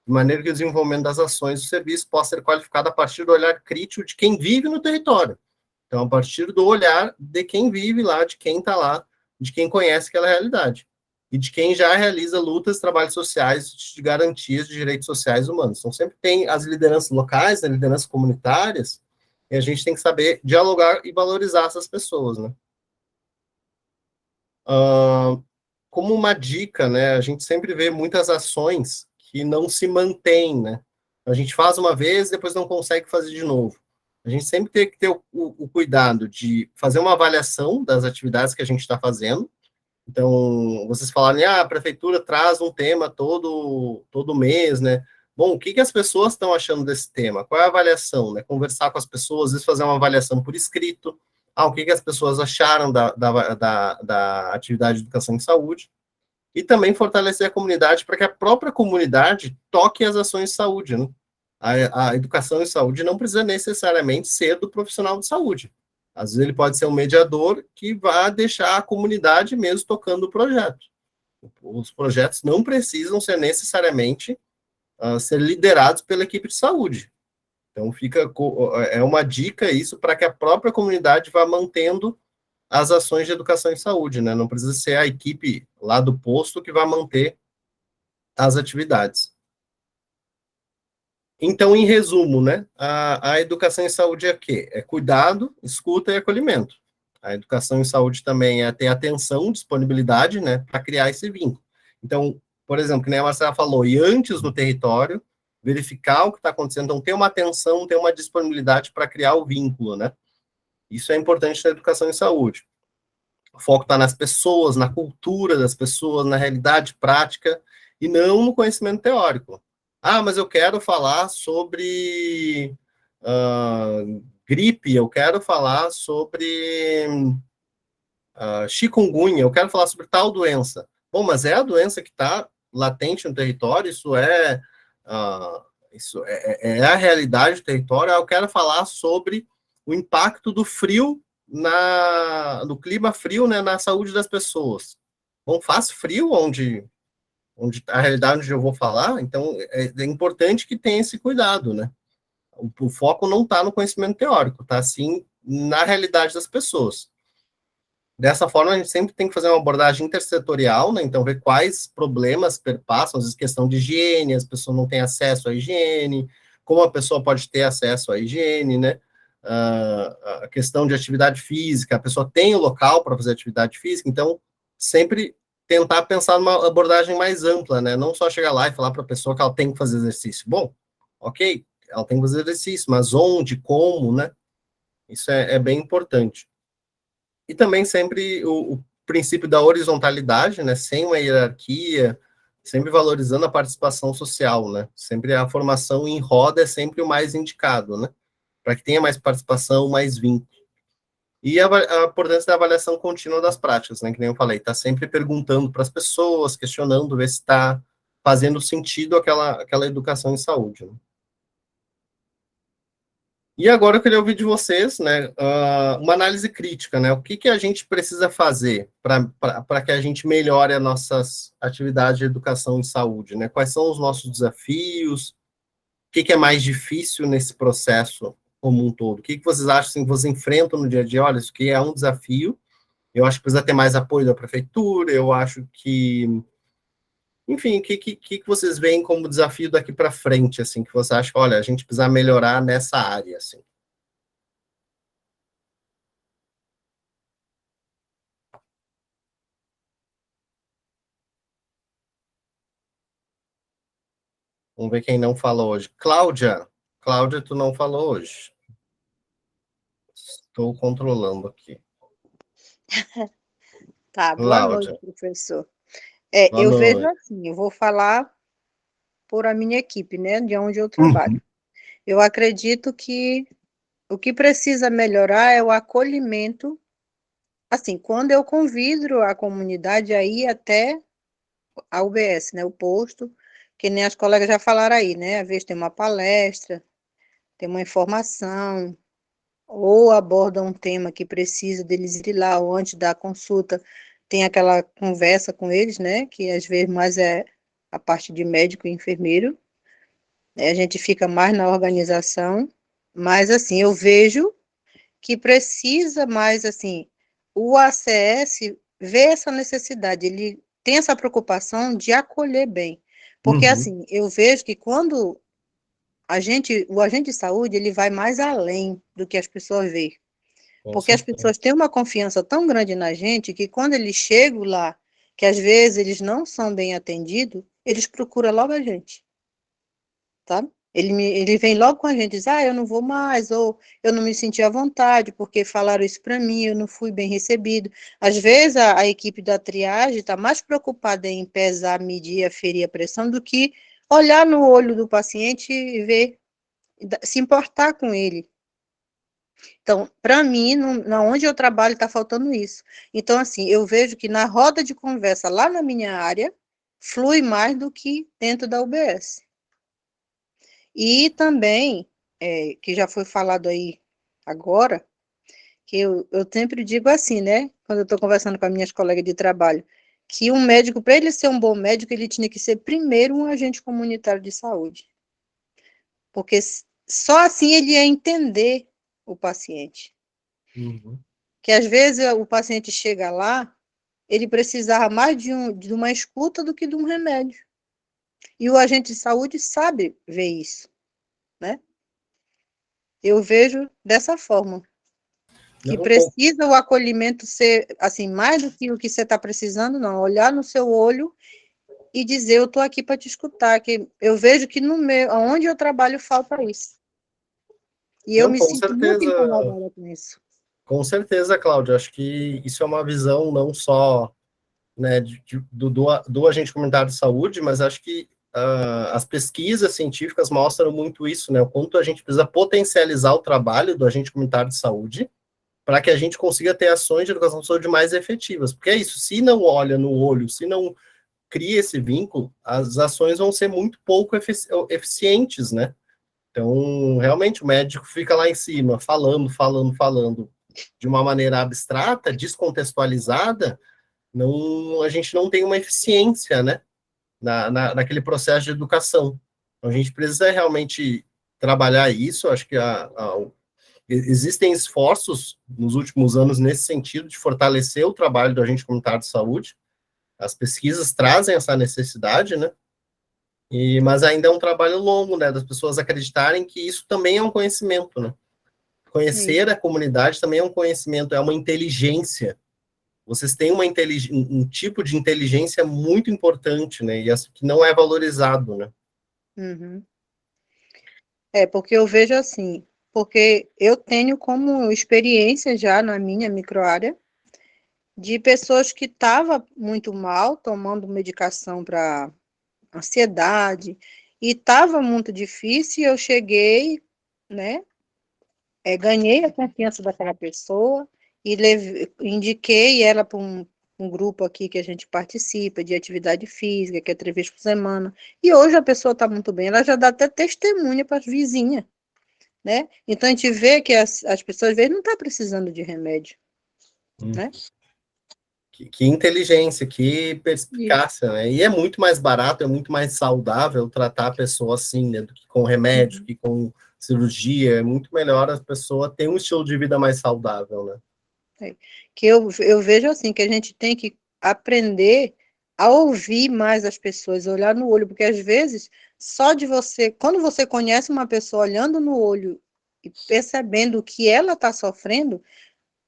de maneira que o desenvolvimento das ações do serviço possa ser qualificado a partir do olhar crítico de quem vive no território. Então, a partir do olhar de quem vive lá, de quem está lá, de quem conhece aquela realidade, e de quem já realiza lutas, trabalhos sociais de garantias de direitos sociais humanos. Então, sempre tem as lideranças locais, as lideranças comunitárias, e a gente tem que saber dialogar e valorizar essas pessoas, né? Como uma dica, né, a gente sempre vê muitas ações que não se mantêm, né? A gente faz uma vez, depois não consegue fazer de novo. A gente sempre tem que ter o cuidado de fazer uma avaliação das atividades que a gente está fazendo. Então, vocês falaram, a prefeitura traz um tema todo mês, né? Bom, o que as pessoas estão achando desse tema? Qual é a avaliação, né? Conversar com as pessoas, às vezes fazer uma avaliação por escrito. O que as pessoas acharam da atividade de educação em saúde. E também fortalecer a comunidade para que a própria comunidade toque as ações de saúde, né? A educação em saúde não precisa necessariamente ser do profissional de saúde. Às vezes ele pode ser um mediador que vai deixar a comunidade mesmo tocando o projeto. Os projetos não precisam ser necessariamente ser liderados pela equipe de saúde. Então, é uma dica isso para que a própria comunidade vá mantendo as ações de educação em saúde, né? Não precisa ser a equipe lá do posto que vai manter as atividades. Então, em resumo, né, a educação em saúde é o quê? É cuidado, escuta e acolhimento. A educação em saúde também é ter atenção, disponibilidade, né, para criar esse vínculo. Então, por exemplo, que nem a Marcela falou, e antes no território, verificar o que está acontecendo, então ter uma atenção, ter uma disponibilidade para criar o vínculo, né? Isso é importante na educação em saúde. O foco está nas pessoas, na cultura das pessoas, na realidade prática, e não no conhecimento teórico. Mas eu quero falar sobre gripe, eu quero falar sobre chikungunya, eu quero falar sobre tal doença. Bom, mas é a doença que está latente no território, isso é a realidade do território. Eu quero falar sobre o impacto do frio, do clima frio, né, na saúde das pessoas. Bom, faz frio onde a realidade onde eu vou falar, então é importante que tenha esse cuidado, né? O foco não está no conhecimento teórico, está sim na realidade das pessoas. Dessa forma, a gente sempre tem que fazer uma abordagem intersetorial, né? Então, ver quais problemas perpassam, às vezes questão de higiene, as pessoas não têm acesso à higiene, como a pessoa pode ter acesso à higiene, né? A questão de atividade física, a pessoa tem o local para fazer atividade física, então, sempre tentar pensar numa abordagem mais ampla, né? Não só chegar lá e falar para a pessoa que ela tem que fazer exercício. Bom, ok, ela tem que fazer exercício, mas onde, como, né? Isso é bem importante. E também sempre o princípio da horizontalidade, né? Sem uma hierarquia, sempre valorizando a participação social, né? Sempre a formação em roda é sempre o mais indicado, né? Para que tenha mais participação, mais vínculo. E a importância da avaliação contínua das práticas, né? Que nem eu falei, está sempre perguntando para as pessoas, questionando, ver se está fazendo sentido aquela educação em saúde, né? E agora eu queria ouvir de vocês, né, uma análise crítica, né? O que a gente precisa fazer para que a gente melhore as nossas atividades de educação em saúde, né? Quais são os nossos desafios? O que é mais difícil nesse processo como um todo? O que vocês acham assim, que vocês enfrentam no dia a dia? Olha, isso aqui é um desafio. Eu acho que precisa ter mais apoio da prefeitura. Eu acho que Enfim, o que vocês veem como desafio daqui para frente, assim, que você acha, olha, a gente precisa melhorar nessa área, assim? Vamos ver quem não falou hoje. Cláudia, tu não falou hoje. Estou controlando aqui.
Tá, boa
Cláudia,
noite, professor.
boa
Eu vejo
noite.
assim, eu vou falar por a minha equipe, né, de onde eu
Uhum.
trabalho. Eu acredito que o que precisa melhorar é o acolhimento. Assim, quando eu convido a comunidade a ir até a UBS, né, o posto, que nem as colegas já falaram aí, né, às vezes tem uma palestra, tem uma informação, ou aborda um tema que precisa deles ir lá, ou antes da consulta, tem aquela conversa com eles, né, que às vezes mais é a parte de médico e enfermeiro, né, a gente fica mais na organização, mas assim, eu vejo que precisa mais, assim, o ACS vê essa necessidade, ele tem essa preocupação de acolher bem, porque
Uhum.
assim, eu vejo que quando o agente de saúde, ele vai mais além do que as pessoas veem,
Com
porque as
certeza.
pessoas têm uma confiança tão grande na gente, que quando eles chegam lá, que às vezes eles não são bem atendidos, eles procuram logo a gente, tá? Ele vem logo com a gente, diz, eu não vou mais, ou eu não me senti à vontade, porque falaram isso para mim, eu não fui bem recebido. Às vezes, a equipe da triagem está mais preocupada em pesar, medir, aferir a pressão, do que olhar no olho do paciente e ver, se importar com ele. Então, para mim, na onde eu trabalho, está faltando isso. Então, assim, eu vejo que na roda de conversa, lá na minha área, flui mais do que dentro da UBS. E também, que já foi falado aí agora, que eu sempre digo assim, né, quando eu estou conversando com as minhas colegas de trabalho, que um médico, para ele ser um bom médico, ele tinha que ser primeiro um agente comunitário de saúde, porque só assim ele ia entender o paciente.
Uhum.
Que às vezes o paciente chega lá, ele precisava mais de uma escuta do que de um remédio. E o agente de saúde sabe ver isso, né? Eu vejo dessa forma, que
Não, com-
precisa o acolhimento ser, assim, mais do que o que você está precisando, não, olhar no seu olho e dizer, eu estou aqui para te escutar, que eu vejo que no meu, onde eu trabalho, falta isso. E eu
não,
me sinto muito incomodada com isso.
com certeza, Cláudia. Acho que isso é uma visão não só, né, do agente comunitário de saúde, mas acho que as pesquisas científicas mostram muito isso, né? O quanto a gente precisa potencializar o trabalho do agente comunitário de saúde para que a gente consiga ter ações de educação de saúde mais efetivas. Porque é isso, se não olha no olho, se não cria esse vínculo, as ações vão ser muito pouco eficientes, né? Então, realmente, o médico fica lá em cima, falando, de uma maneira abstrata, descontextualizada, não, a gente não tem uma eficiência, né, naquele processo de educação. Então, a gente precisa realmente trabalhar isso, acho que existem esforços nos últimos anos nesse sentido, de fortalecer o trabalho do agente comunitário de saúde, as pesquisas trazem essa necessidade, né, mas ainda é um trabalho longo, né, das pessoas acreditarem que isso também é um conhecimento, né, conhecer a comunidade também é um conhecimento, é uma inteligência. Vocês têm um tipo de inteligência muito importante, né? E que não é valorizado, né?
Uhum. Porque eu vejo assim, porque eu tenho como experiência já na minha microárea de pessoas que estavam muito mal, tomando medicação para ansiedade, e estava muito difícil, e eu cheguei, né, ganhei a confiança daquela pessoa, e indiquei ela para um grupo aqui que a gente participa, de atividade física, que é 3 vezes por semana, e hoje a pessoa está muito bem, ela já dá até testemunha para as vizinhas, né? Então a gente vê que as pessoas às vezes não estão precisando de remédio, né?
Que inteligência, que
Isso.
perspicácia, né? E é muito mais barato, é muito mais saudável tratar a pessoa assim, né? Do que com remédio, que com cirurgia. É muito melhor a pessoa ter um estilo de vida mais saudável, né?
Que eu vejo assim, que a gente tem que aprender a ouvir mais as pessoas, olhar no olho, porque às vezes, só de você, quando você conhece uma pessoa olhando no olho e percebendo o que ela está sofrendo,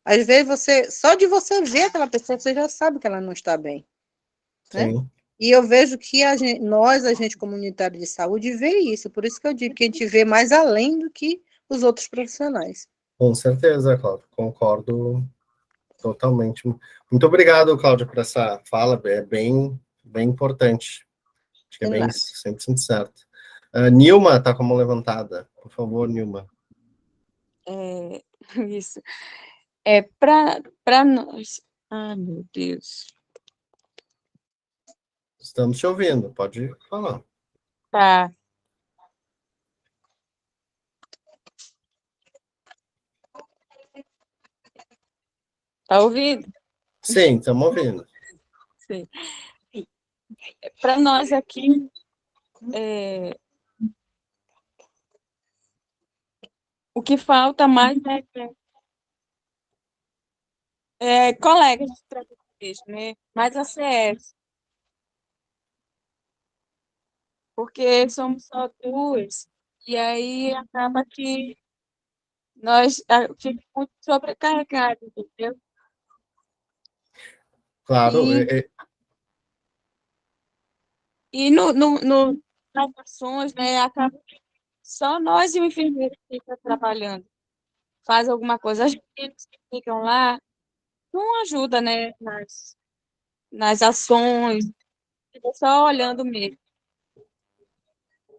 às vezes só de você ver aquela pessoa, você já sabe que ela não está bem, né?
Sim,
E eu vejo que nós, agente comunitário de saúde, vê isso, por isso que eu digo que a gente vê mais além do que os outros profissionais.
com certeza, Cláudio, concordo totalmente. Muito obrigado, Cláudio, por essa fala, é bem importante. Acho que é
De
bem
nada.
100% certo. Nilma está com a mão levantada. Por favor, Nilma.
Isso. Para nós. Ai, meu Deus.
Estamos te ouvindo, pode falar.
Tá. Tá ouvindo?
Sim, estamos ouvindo.
Sim. Para nós aqui, o que falta mais é colegas de trabalho mesmo, né? Mais ACS, porque somos só duas, e aí acaba que nós ficamos muito sobrecarregados, entendeu?
Claro,
E, e nas ações, né, acaba que só nós e o enfermeiro que fica trabalhando, faz alguma coisa. As meninas que ficam lá não ajudam, né, nas ações, fica só olhando mesmo.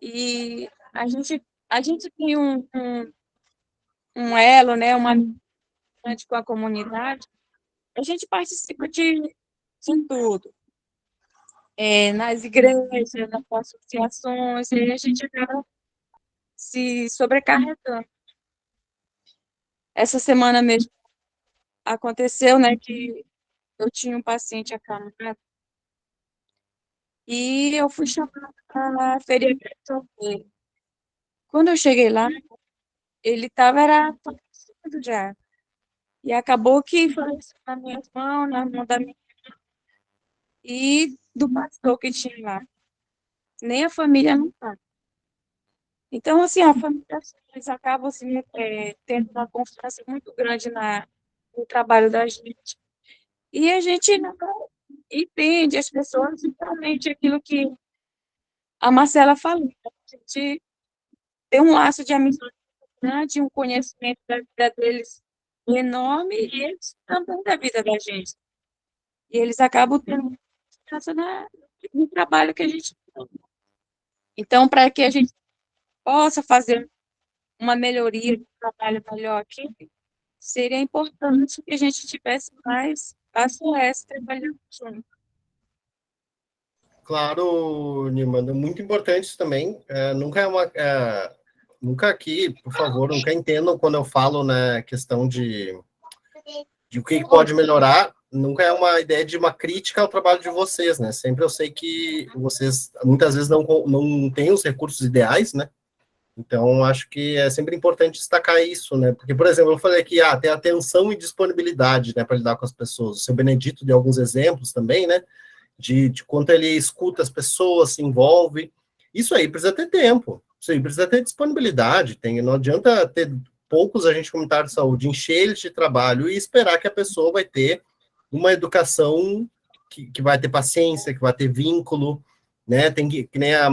E a gente tem um elo, né, uma amizade com a comunidade, a gente participa de tudo. Nas igrejas, nas associações, e a gente acaba se sobrecarregando. Essa semana mesmo aconteceu, né, que eu tinha um paciente acamado e eu fui chamada para a feriação dele. Quando eu cheguei lá, ele era falecido já. E acabou que faleceu nas minhas mãos, na mão da minha e do pastor que tinha lá. Nem a família não tá. Então, assim, a família, eles acabam assim, tendo uma confiança muito grande no trabalho da gente. E a gente não entende as pessoas realmente aquilo que a Marcela falou. A gente tem um laço de amizade grande, um conhecimento da vida deles enorme, e eles também da vida da gente. E eles acabam tendo confiança no trabalho que a gente tem. Então, para que a gente possa fazer uma melhoria, um trabalho melhor aqui, seria importante que a gente tivesse mais ACS trabalhando junto.
claro, Nilma, muito importante isso também. Nunca aqui, por favor, nunca entendam quando eu falo na questão de o que pode melhorar, nunca é uma ideia de uma crítica ao trabalho de vocês, né? Sempre eu sei que vocês, muitas vezes, não têm os recursos ideais, né? Então, acho que é sempre importante destacar isso, né? Porque, por exemplo, eu falei aqui, tem atenção e disponibilidade, né, para lidar com as pessoas. O seu Benedito deu alguns exemplos também, né? De quanto ele escuta as pessoas, se envolve. Isso aí precisa ter tempo, isso aí precisa ter disponibilidade. Não adianta ter poucos agentes comunitários de saúde, encher eles de trabalho e esperar que a pessoa vai ter uma educação que vai ter paciência, que vai ter vínculo, né? Tem que nem a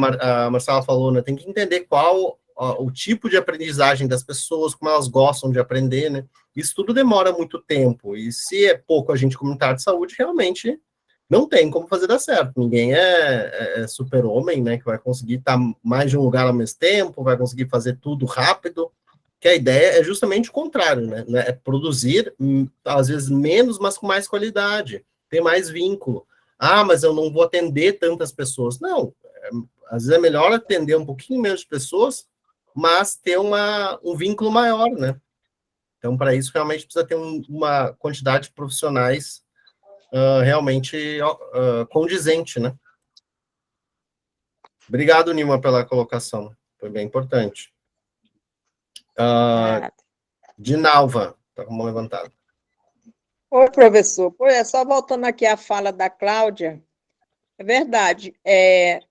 Marcela falou, né? Tem que entender qual o tipo de aprendizagem das pessoas, como elas gostam de aprender, né? Isso tudo demora muito tempo, e se é pouco agente comunitário de saúde, realmente não tem como fazer dar certo. Ninguém é super-homem, né? Que vai conseguir estar mais de um lugar ao mesmo tempo, vai conseguir fazer tudo rápido. Que a ideia é justamente o contrário, né? É produzir, às vezes, menos, mas com mais qualidade, ter mais vínculo. Mas eu não vou atender tantas pessoas. Não, às vezes é melhor atender um pouquinho menos de pessoas, mas ter um vínculo maior, né? Então, para isso, realmente precisa ter uma quantidade de profissionais realmente condizente, né? Obrigado, Nilma, pela colocação. Foi bem importante. Dinalva, está com a mão levantada.
Oi, professor. Só voltando aqui à fala da Cláudia, É verdade.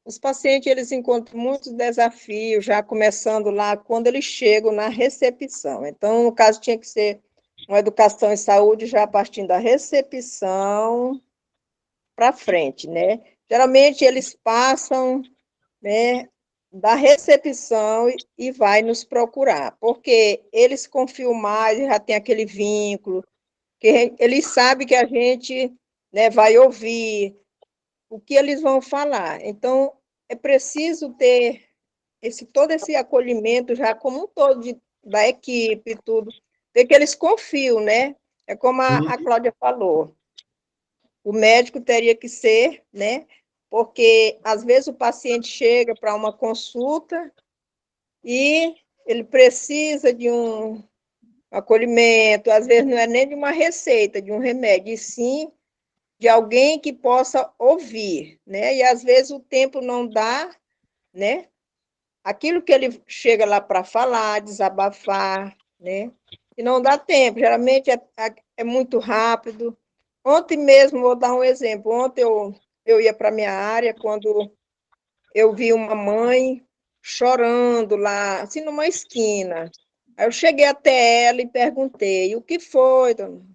Os pacientes, eles encontram muitos desafios, já começando lá quando eles chegam na recepção. Então, no caso, tinha que ser uma educação em saúde já partindo da recepção para frente, né? Geralmente, eles passam, né, da recepção e vai nos procurar, porque eles confiam mais, já tem aquele vínculo, que eles sabem que a gente, né, vai ouvir o que eles vão falar. Então, é preciso ter todo esse acolhimento já como um todo da equipe, tudo, ter que eles confiam, né? É como a Cláudia falou, o médico teria que ser, né? Porque às vezes o paciente chega para uma consulta e ele precisa de um acolhimento, às vezes não é nem de uma receita, de um remédio, e sim de alguém que possa ouvir, né? E às vezes o tempo não dá, né? Aquilo que ele chega lá para falar, desabafar, né? E não dá tempo, geralmente é muito rápido. Ontem mesmo, vou dar um exemplo, ontem eu ia para a minha área, quando eu vi uma mãe chorando lá, assim, numa esquina. Aí eu cheguei até ela e perguntei, o que foi, dona?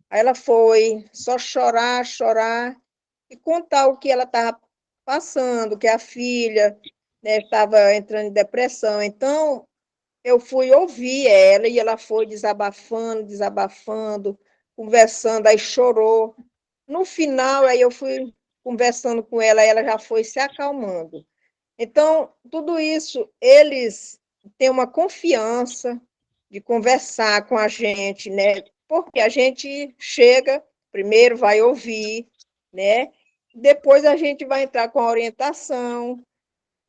Aí ela foi só chorar, chorar, e contar o que ela estava passando, que a filha, né, estava entrando em depressão. Então, eu fui ouvir ela e ela foi desabafando, desabafando, conversando, aí chorou. No final, aí eu fui conversando com ela, ela já foi se acalmando. Então, tudo isso, eles têm uma confiança de conversar com a gente, né? Porque a gente chega, primeiro vai ouvir, né? Depois a gente vai entrar com a orientação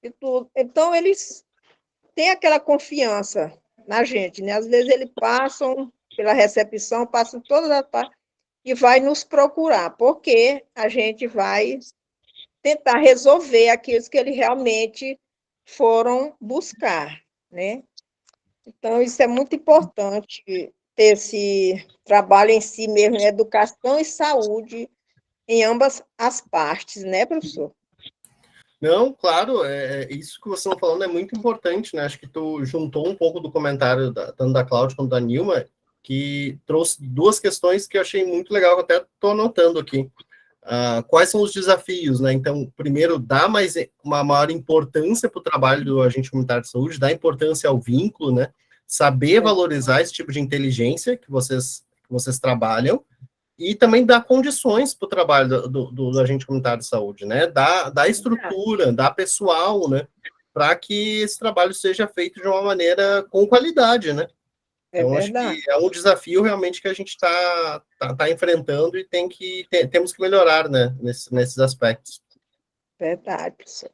e tudo. Então, eles têm aquela confiança na gente, né? Às vezes eles passam pela recepção, passam todas as partes e vai nos procurar, porque a gente vai tentar resolver aqueles que eles realmente foram buscar, né? Então, isso é muito importante, ter esse trabalho em si mesmo, educação e saúde em ambas as partes, né, professor?
Não, claro, isso que vocês estão falando é muito importante, né? Acho que tu juntou um pouco do comentário tanto da Cláudia quanto da Nilma, que trouxe duas questões que eu achei muito legal, que eu até estou anotando aqui. Quais são os desafios, né? Então, primeiro, dar uma maior importância para o trabalho do agente comunitário de saúde, dar importância ao vínculo, né? Saber valorizar esse tipo de inteligência que vocês trabalham, e também dar condições para o trabalho do agente comunitário de saúde, né? Dar estrutura, dar pessoal, né? Para que esse trabalho seja feito de uma maneira com qualidade, né? Então, acho que é um desafio realmente que a gente tá enfrentando e temos que melhorar, né? Nesses aspectos.
Verdade, professor.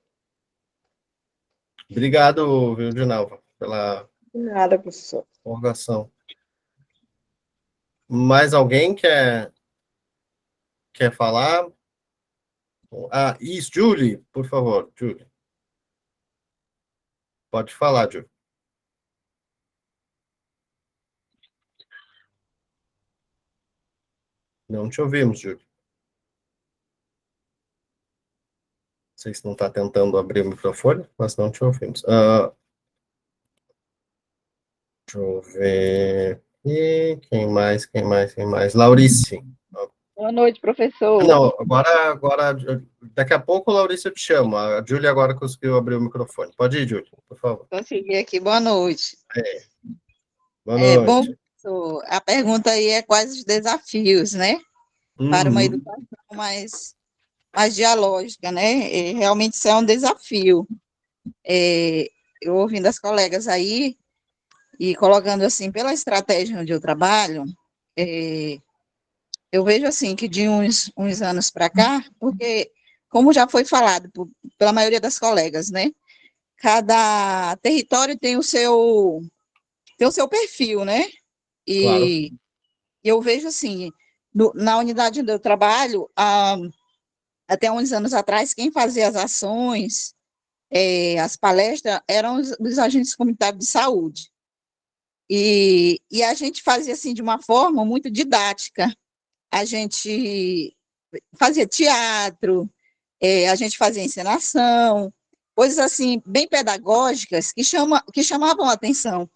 Obrigado, Vildinalva, pela
De nada, professor.
prorrogação. Mais alguém quer falar? Isso, Julie, por favor, Julie. Pode falar, Julie. Não te ouvimos, Julie. Não sei se não está tentando abrir o microfone, mas não te ouvimos. Deixa eu ver. E quem mais? Laurice.
Boa noite, professor.
Não, agora, daqui a pouco, Laurice, eu te chamo. A Júlia agora conseguiu abrir o microfone. Pode ir, Júlia, por favor.
Consegui aqui, boa noite.
Boa noite.
Bom, professor, a pergunta aí é quais os desafios, né? Para uma educação mais dialógica, né? E realmente isso é um desafio. Eu ouvindo as colegas aí e colocando assim, pela estratégia onde eu trabalho, eu vejo assim que de uns anos para cá, porque, como já foi falado pela maioria das colegas, né? Cada território tem o seu perfil, né? E
Claro.
eu vejo assim, na unidade onde eu trabalho, até uns anos atrás, quem fazia as ações, as palestras, eram os agentes comunitários de saúde. E a gente fazia assim de uma forma muito didática. A gente fazia teatro, A gente fazia encenação, coisas assim, bem pedagógicas, que chamavam a atenção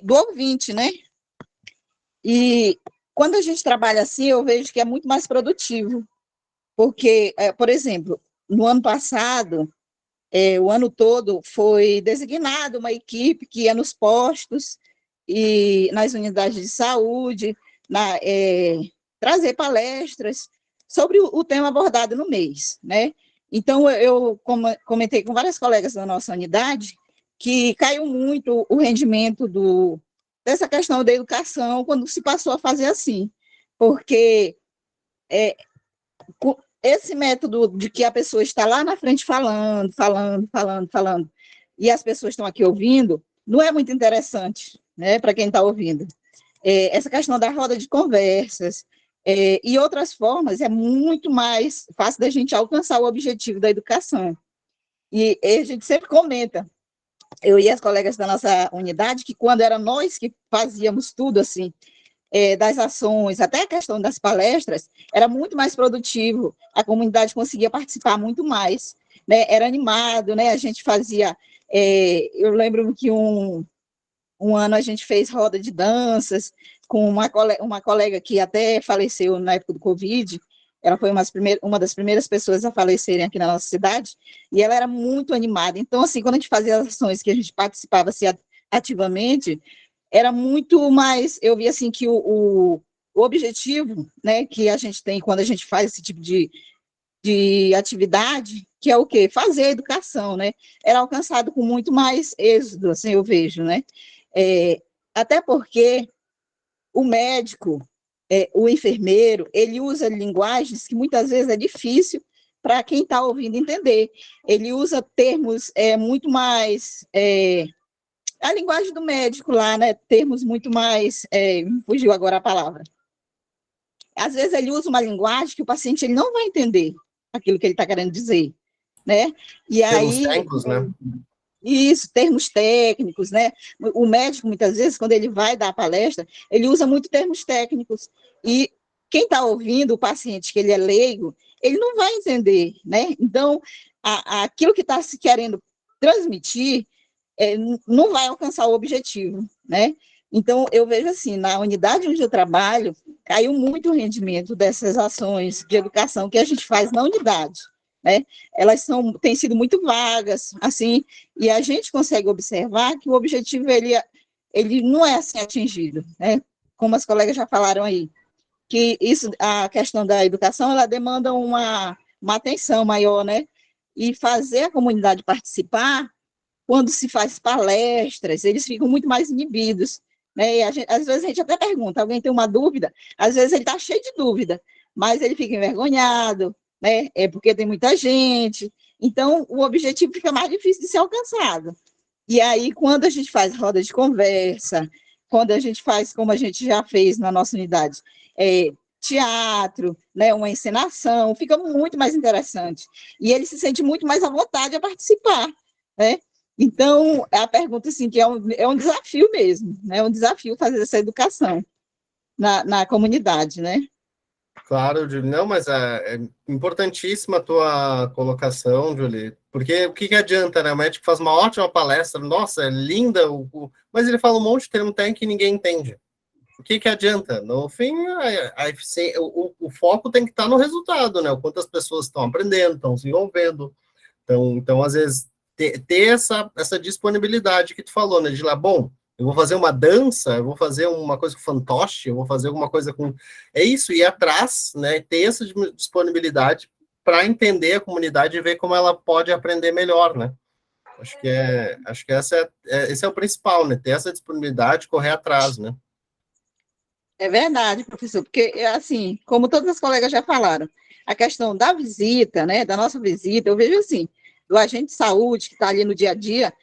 do ouvinte, né? E quando a gente trabalha assim, eu vejo que é muito mais produtivo, porque, por exemplo, no ano passado, o ano todo foi designado uma equipe que ia nos postos e nas unidades de saúde, trazer palestras sobre o tema abordado no mês, né? Então, eu comentei com várias colegas da nossa unidade que caiu muito o rendimento dessa questão da educação quando se passou a fazer assim, porque esse método de que a pessoa está lá na frente falando, e as pessoas estão aqui ouvindo, não é muito interessante, né, para quem está ouvindo. Essa questão da roda de conversas e outras formas é muito mais fácil da gente alcançar o objetivo da educação. E a gente sempre comenta, eu e as colegas da nossa unidade, que quando era nós que fazíamos tudo assim, das ações, até a questão das palestras, era muito mais produtivo, a comunidade conseguia participar muito mais, né? Era animado, né? A gente fazia, eu lembro que um ano a gente fez roda de danças com uma colega que até faleceu na época do Covid, ela foi uma das primeiras pessoas a falecerem aqui na nossa cidade, e ela era muito animada. Então, assim, quando a gente fazia as ações que a gente participava assim, ativamente, era muito mais, eu vi assim que o objetivo, né, que a gente tem quando a gente faz esse tipo de atividade, que é o quê? Fazer a educação, né, era alcançado com muito mais êxito, assim, eu vejo, né, até porque o médico, o enfermeiro, ele usa linguagens que muitas vezes é difícil para quem está ouvindo entender, ele usa termos muito mais... a linguagem do médico lá, né, termos muito mais, fugiu agora a palavra. Às vezes ele usa uma linguagem que o paciente ele não vai entender aquilo que ele está querendo dizer, né? E
Termos
aí,
técnicos, né?
Isso, termos técnicos, né? O médico, muitas vezes, quando ele vai dar a palestra, ele usa muito termos técnicos, e quem está ouvindo, o paciente, que ele é leigo, ele não vai entender, né? Então, aquilo que está se querendo transmitir, não vai alcançar o objetivo, né? Então, eu vejo assim, na unidade onde eu trabalho, caiu muito o rendimento dessas ações de educação que a gente faz na unidade, né? Elas têm sido muito vagas, assim, e a gente consegue observar que o objetivo, ele não é assim atingido, né? Como as colegas já falaram aí, que a questão da educação, ela demanda uma atenção maior, né? E fazer a comunidade participar, quando se faz palestras, eles ficam muito mais inibidos, né? E às vezes a gente até pergunta, alguém tem uma dúvida? Às vezes ele está cheio de dúvida, mas ele fica envergonhado, né? Porque tem muita gente, então o objetivo fica mais difícil de ser alcançado. E aí, quando a gente faz roda de conversa, quando a gente faz, como a gente já fez na nossa unidade, teatro, né, uma encenação, fica muito mais interessante. E ele se sente muito mais à vontade a participar, né? Então, a pergunta, assim, que é um desafio mesmo, né? É um desafio fazer essa educação na comunidade, né?
Claro, Julie. Não, mas é importantíssima a tua colocação, Julie, porque o que adianta, né? O médico faz uma ótima palestra, nossa, é linda, mas ele fala um monte de termo técnico que ninguém entende. O que adianta? No fim, o foco tem que estar no resultado, né? O quanto as pessoas estão aprendendo, estão se envolvendo. Então, às vezes, ter essa disponibilidade que tu falou, né? De lá, bom, eu vou fazer uma dança, eu vou fazer uma coisa com fantoche, eu vou fazer alguma coisa com... É isso, ir atrás, né? Ter essa disponibilidade para entender a comunidade e ver como ela pode aprender melhor, né? Acho que esse é o principal, né? Ter essa disponibilidade, correr atrás, né?
É verdade, professor, porque, assim, como todas as colegas já falaram, a questão da visita, né, da nossa visita, eu vejo assim, do agente de saúde que está ali no dia a dia,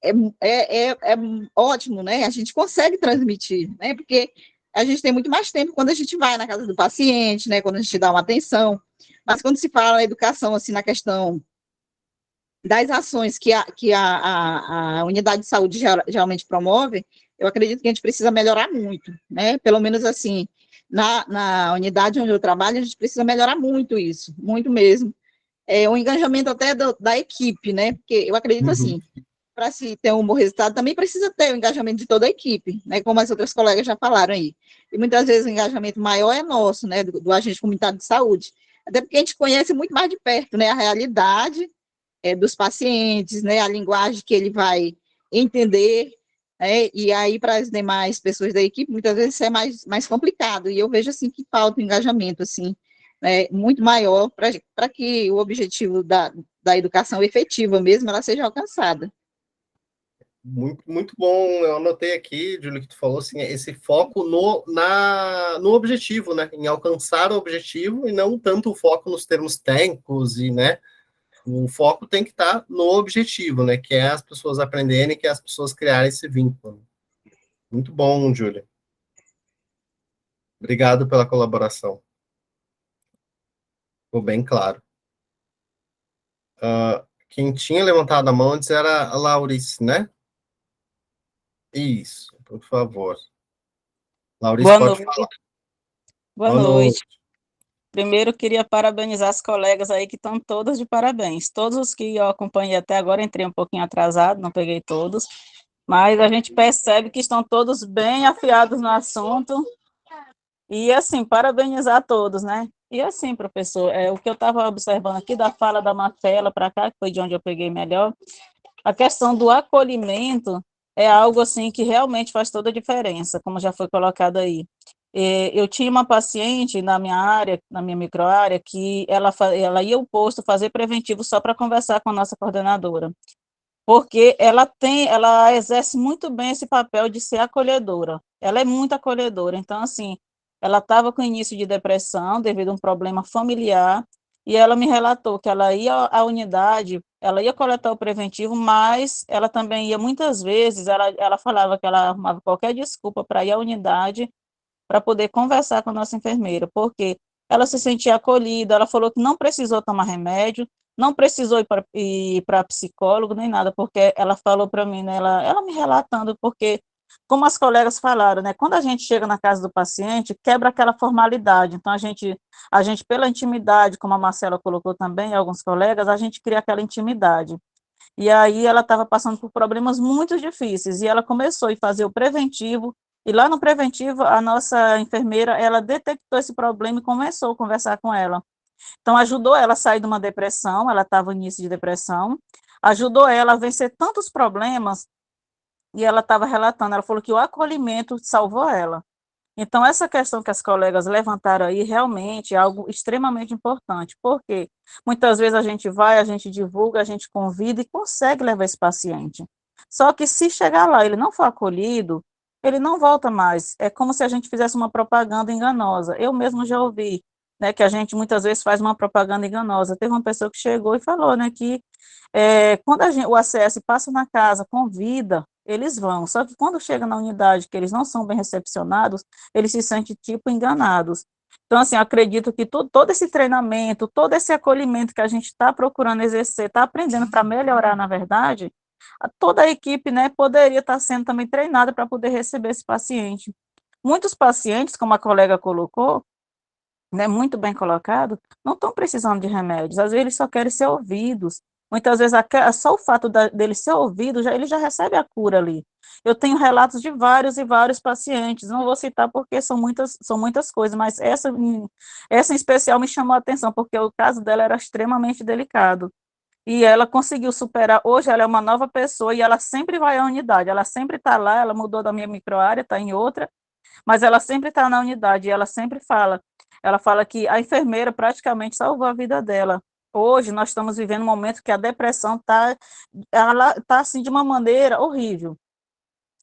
é ótimo, né? A gente consegue transmitir, né? Porque a gente tem muito mais tempo quando a gente vai na casa do paciente, né? Quando a gente dá uma atenção. Mas quando se fala na educação, assim, na questão das ações que a unidade de saúde geralmente promove, eu acredito que a gente precisa melhorar muito, né? Pelo menos assim, na unidade onde eu trabalho, a gente precisa melhorar muito isso, muito mesmo. o engajamento até da equipe, né? Porque eu acredito assim, para se ter um bom resultado, também precisa ter o engajamento de toda a equipe, né? Como as outras colegas já falaram aí. E muitas vezes o engajamento maior é nosso, né? Do agente comunitário de saúde. Até porque a gente conhece muito mais de perto, né? A realidade dos pacientes, né? A linguagem que ele vai entender, né? E aí, para as demais pessoas da equipe, muitas vezes isso é mais complicado. E eu vejo, assim, que falta um engajamento, assim, né? Muito maior para que o objetivo da educação efetiva mesmo, ela seja alcançada.
Muito, muito bom. Eu anotei aqui, Júlio, que tu falou assim, esse foco no objetivo, né? Em alcançar o objetivo e não tanto o foco nos termos técnicos e, né? O foco tem que estar no objetivo, né? Que é as pessoas aprenderem, que é as pessoas criarem esse vínculo. Muito bom, Júlio. Obrigado pela colaboração. Ficou bem claro. Quem tinha levantado a mão antes era a Laurice, né? Isso, por favor. Laurice,
Boa
pode
noite.
falar.
Boa noite. Primeiro, queria parabenizar as colegas aí que estão todas de parabéns. Todos os que eu acompanhei até agora, entrei um pouquinho atrasado, não peguei todos, mas a gente percebe que estão todos bem afiados no assunto. E, assim, parabenizar todos, né? E, assim, professor, o que eu estava observando aqui da fala da Marcela para cá, que foi de onde eu peguei melhor, a questão do acolhimento é algo, assim, que realmente faz toda a diferença, como já foi colocado aí. Eu tinha uma paciente na minha área, na minha microárea, que ela ia ao posto fazer preventivo só para conversar com a nossa coordenadora, porque ela exerce muito bem esse papel de ser acolhedora. Ela é muito acolhedora. Então, assim, ela estava com início de depressão devido a um problema familiar, e ela me relatou que ela ia à unidade, ela ia coletar o preventivo, mas ela também ia muitas vezes, ela falava que ela arrumava qualquer desculpa para ir à unidade para poder conversar com a nossa enfermeira, porque ela se sentia acolhida, ela falou que não precisou tomar remédio, não precisou ir para psicólogo, nem nada, porque ela falou para mim, né, ela me relatando, porque, como as colegas falaram, né, quando a gente chega na casa do paciente, quebra aquela formalidade, então a gente pela intimidade, como a Marcela colocou também, alguns colegas, a gente cria aquela intimidade. E aí ela estava passando por problemas muito difíceis, e ela começou a fazer o preventivo, e lá no preventivo, a nossa enfermeira, ela detectou esse problema e começou a conversar com ela. Então, ajudou ela a sair de uma depressão, ela estava no início de depressão, ajudou ela a vencer tantos problemas, e ela estava relatando, ela falou que o acolhimento salvou ela. Então, essa questão que as colegas levantaram aí realmente é algo extremamente importante, porque muitas vezes a gente vai, a gente divulga, a gente convida e consegue levar esse paciente. Só que se chegar lá e ele não for acolhido, ele não volta mais. É como se a gente fizesse uma propaganda enganosa. Eu mesmo já ouvi, né, que a gente muitas vezes faz uma propaganda enganosa. Teve uma pessoa que chegou e falou, né, que quando o ACS passa na casa, convida, eles vão. Só que quando chega na unidade, que eles não são bem recepcionados, eles se sentem, tipo, enganados. Então, assim, acredito que todo esse treinamento, todo esse acolhimento que a gente está procurando exercer, está aprendendo para melhorar, na verdade, toda a equipe, né, poderia estar sendo também treinada para poder receber esse paciente. Muitos pacientes, como a colega colocou, né, muito bem colocado, não estão precisando de remédios, às vezes eles só querem ser ouvidos. Muitas vezes só o fato dele ser ouvido, ele já recebe a cura ali. Eu tenho relatos de vários e vários pacientes, não vou citar porque são muitas coisas, mas essa em especial me chamou a atenção, porque o caso dela era extremamente delicado. E ela conseguiu superar, hoje ela é uma nova pessoa e ela sempre vai à unidade, ela sempre está lá, ela mudou da minha microárea, está em outra, mas ela sempre está na unidade, e ela fala que a enfermeira praticamente salvou a vida dela. Hoje nós estamos vivendo um momento que a depressão ela tá assim de uma maneira horrível.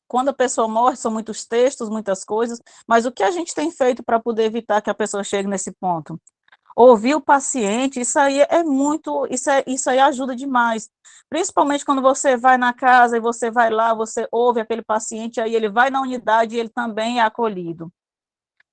Quando a pessoa morre, são muitos textos, muitas coisas, mas o que a gente tem feito para poder evitar que a pessoa chegue nesse ponto? Ouvir o paciente, isso aí é muito, isso aí ajuda demais, principalmente quando você vai na casa e você vai lá, você ouve aquele paciente, aí ele vai na unidade e ele também é acolhido,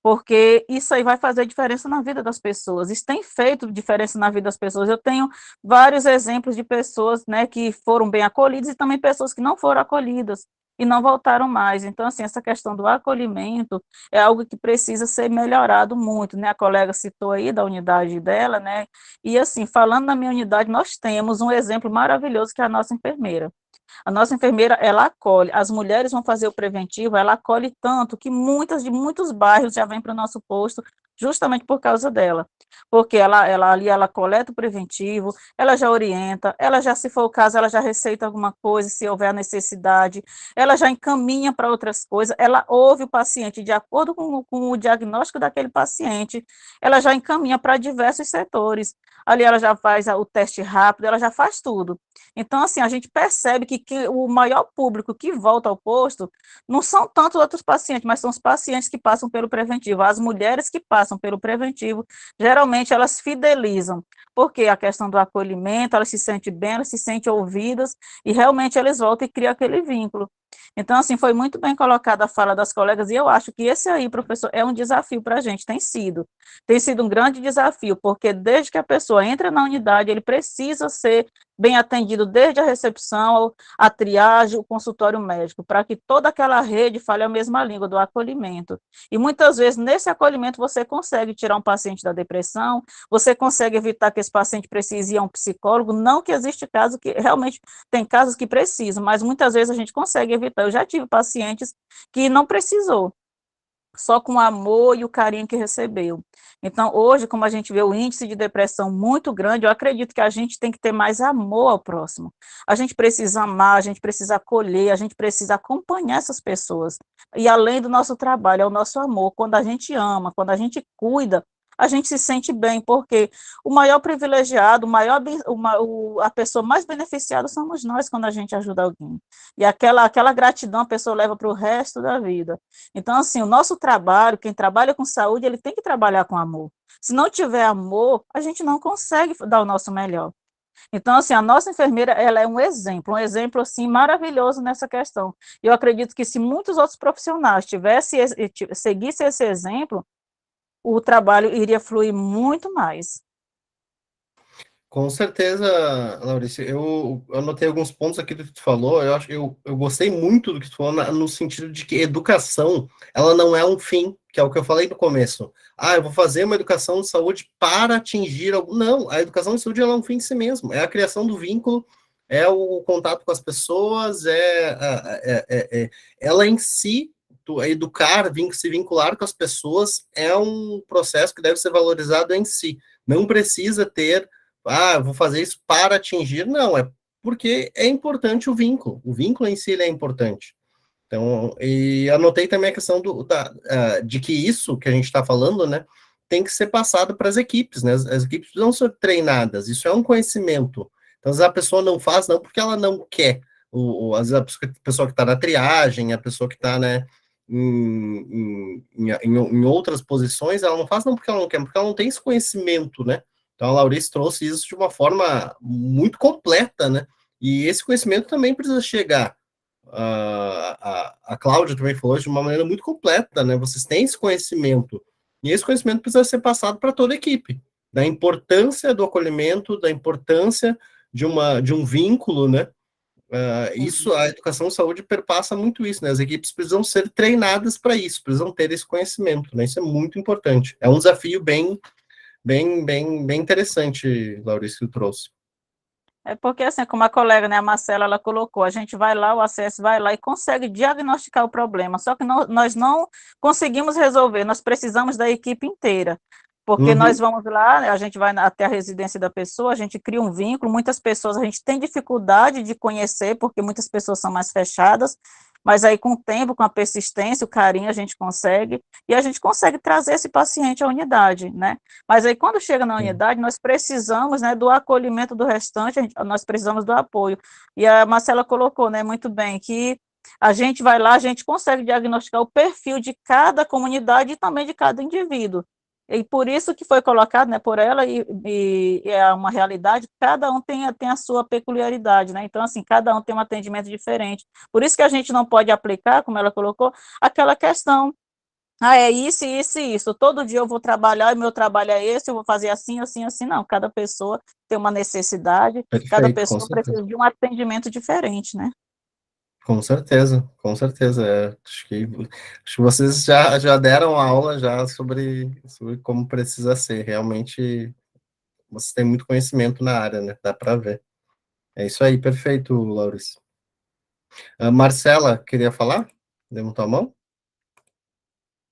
porque isso aí vai fazer diferença na vida das pessoas, isso tem feito diferença na vida das pessoas. Eu tenho vários exemplos de pessoas, né, que foram bem acolhidas e também pessoas que não foram acolhidas, e não voltaram mais. Então, assim, essa questão do acolhimento é algo que precisa ser melhorado muito, né? A colega citou aí da unidade dela, né? E, assim, falando na minha unidade, nós temos um exemplo maravilhoso que é a nossa enfermeira. A nossa enfermeira, ela acolhe, as mulheres vão fazer o preventivo, ela acolhe tanto que muitas de muitos bairros já vêm para o nosso posto justamente por causa dela, porque ela ali, ela coleta o preventivo, ela já orienta, ela já, se for o caso, ela já receita alguma coisa, se houver a necessidade, ela já encaminha para outras coisas, ela ouve o paciente de acordo com o diagnóstico daquele paciente, ela já encaminha para diversos setores, ali ela já faz o teste rápido, ela já faz tudo. Então, assim, a gente percebe que o maior público que volta ao posto não são tanto outros pacientes, mas são os pacientes que passam pelo preventivo. As mulheres que passam pelo preventivo, geralmente elas fidelizam, porque a questão do acolhimento, elas se sentem bem, elas se sentem ouvidas, e realmente eles voltam e criam aquele vínculo. Então, assim, foi muito bem colocada a fala das colegas, e eu acho que esse aí, professor, é um desafio para a gente, tem sido um grande desafio, porque desde que a pessoa entra na unidade, ele precisa ser bem atendido desde a recepção, a triagem, o consultório médico, para que toda aquela rede fale a mesma língua do acolhimento. E muitas vezes, nesse acolhimento, você consegue tirar um paciente da depressão, você consegue evitar que esse paciente precise ir a um psicólogo, não que existe caso que, realmente, tem casos que precisam, mas muitas vezes a gente consegue evitar. Eu já tive pacientes que não precisou, só com o amor e o carinho que recebeu. Então, hoje, como a gente vê o índice de depressão muito grande, eu acredito que a gente tem que ter mais amor ao próximo. A gente precisa amar, a gente precisa acolher, a gente precisa acompanhar essas pessoas. E além do nosso trabalho, é o nosso amor. Quando a gente ama, quando a gente cuida, a gente se sente bem, porque o maior privilegiado, a pessoa mais beneficiada somos nós quando a gente ajuda alguém. E aquela gratidão a pessoa leva para o resto da vida. Então, assim, o nosso trabalho, quem trabalha com saúde, ele tem que trabalhar com amor. Se não tiver amor, a gente não consegue dar o nosso melhor. Então, assim, a nossa enfermeira, ela é um exemplo, assim, maravilhoso nessa questão. Eu acredito que se muitos outros profissionais seguissem esse exemplo, o trabalho iria fluir muito mais.
Com certeza, Laurice, eu anotei alguns pontos aqui do que tu falou, eu gostei muito do que tu falou, no sentido de que educação, ela não é um fim, que é o que eu falei no começo. Eu vou fazer uma educação de saúde para atingir algo. Não, a educação de saúde ela é um fim em si mesmo, é a criação do vínculo, é o contato com as pessoas, ela em si, educar, se vincular com as pessoas, é um processo que deve ser valorizado em si. Não precisa ter vou fazer isso para atingir, não, é porque é importante o vínculo em si ele é importante. Então, e anotei também a questão de que isso que a gente está falando, né, tem que ser passado para as equipes, né, as equipes precisam ser treinadas, isso é um conhecimento. Então, às vezes a pessoa não faz, não porque ela não quer, às vezes a pessoa que está na triagem, a pessoa que está, né, em outras posições, ela não faz não porque ela não quer, porque ela não tem esse conhecimento, né. Então, a Laurice trouxe isso de uma forma muito completa, né? E esse conhecimento também precisa chegar. A Cláudia também falou de uma maneira muito completa, né? Vocês têm esse conhecimento. E esse conhecimento precisa ser passado para toda a equipe. Da importância do acolhimento, da importância de um vínculo, né? Isso, a educação de saúde perpassa muito isso, né? As equipes precisam ser treinadas para isso, precisam ter esse conhecimento, né? Isso é muito importante. É um desafio bem interessante, Laurice, que tu trouxe.
É porque, assim, como a colega, né, a Marcela, ela colocou, a gente vai lá, o ACS vai lá e consegue diagnosticar o problema, só que nós não conseguimos resolver, nós precisamos da equipe inteira, porque nós vamos lá, a gente vai até a residência da pessoa, a gente cria um vínculo, muitas pessoas a gente tem dificuldade de conhecer, porque muitas pessoas são mais fechadas, mas aí com o tempo, com a persistência, o carinho, a gente consegue, e a gente consegue trazer esse paciente à unidade, né? Mas aí quando chega na unidade, nós precisamos, né, do acolhimento do restante, nós precisamos do apoio. E a Marcela colocou, né, muito bem, que a gente vai lá, a gente consegue diagnosticar o perfil de cada comunidade e também de cada indivíduo. E por isso que foi colocado, né, por ela, e é uma realidade, cada um tem a sua peculiaridade, né, então, assim, cada um tem um atendimento diferente, por isso que a gente não pode aplicar, como ela colocou, aquela questão, é isso, isso e isso, todo dia eu vou trabalhar, e meu trabalho é esse, eu vou fazer assim, assim, assim, não, cada pessoa tem uma necessidade,
Perfeito,
cada pessoa precisa de um atendimento diferente, né.
Com certeza, com certeza. Acho que vocês já deram aula já sobre como precisa ser. Realmente, vocês têm muito conhecimento na área, né? Dá para ver. É isso aí, perfeito, Laurice. Marcela, queria falar? Levantou a mão?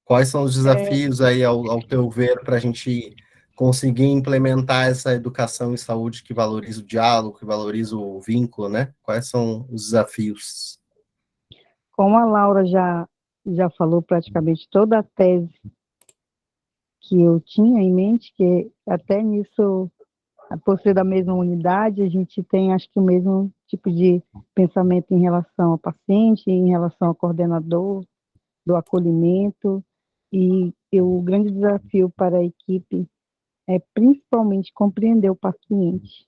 Quais são os desafios aí, ao teu ver, para a gente conseguir implementar essa educação em saúde que valoriza o diálogo, que valoriza o vínculo, né? Quais são os desafios?
Como a Laura já falou praticamente toda a tese que eu tinha em mente, que até nisso, por ser da mesma unidade, a gente tem, acho que, o mesmo tipo de pensamento em relação ao paciente, em relação ao coordenador, do acolhimento, e o grande desafio para a equipe é principalmente compreender o paciente,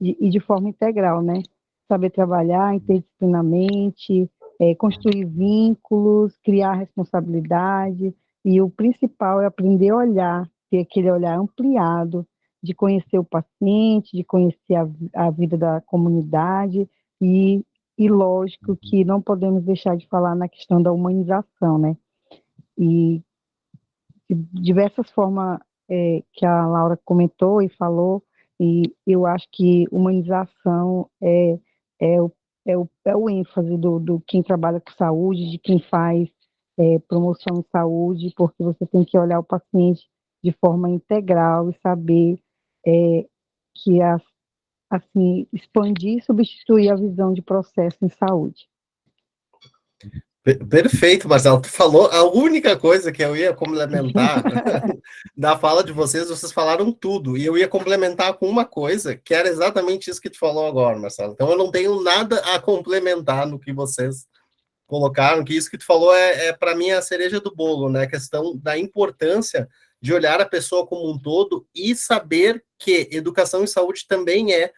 e de forma integral, né? Saber trabalhar interdisciplinarmente, construir vínculos, criar responsabilidade, e o principal é aprender a olhar, ter aquele olhar ampliado, de conhecer o paciente, de conhecer a vida da comunidade, e lógico que não podemos deixar de falar na questão da humanização, né? E de diversas formas que a Laura comentou e falou, e eu acho que humanização é o ênfase do quem trabalha com saúde, de quem faz promoção em saúde, porque você tem que olhar o paciente de forma integral e saber que, assim, expandir e substituir a visão de processo em saúde.
Perfeito, Marcelo. Tu falou a única coisa que eu ia complementar da fala de vocês falaram tudo. E eu ia complementar com uma coisa, que era exatamente isso que tu falou agora, Marcelo. Então eu não tenho nada a complementar no que vocês colocaram, que isso que tu falou para mim, a cereja do bolo, né? A questão da importância de olhar a pessoa como um todo e saber que educação e saúde também é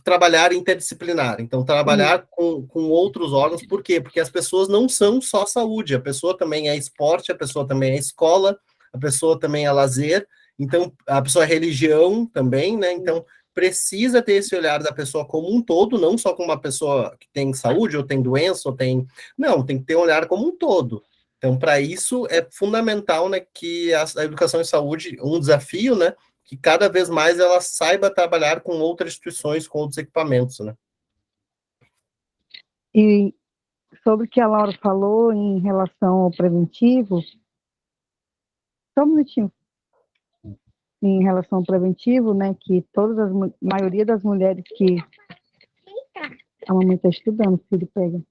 trabalhar interdisciplinar, então trabalhar com outros órgãos, por quê? Porque as pessoas não são só saúde, a pessoa também é esporte, a pessoa também é escola, a pessoa também é lazer, então a pessoa é religião também, né? Então precisa ter esse olhar da pessoa como um todo, não só como uma pessoa que tem saúde, ou tem doença, ou tem... Não, tem que ter um olhar como um todo. Então, para isso, é fundamental, né, que a educação em saúde, um desafio, né, que cada vez mais ela saiba trabalhar com outras instituições, com outros equipamentos, né?
E sobre o que a Laura falou em relação ao preventivo, só um minutinho. Em relação ao preventivo, né, que maioria das mulheres que... A mamãe está estudando, filho, pega.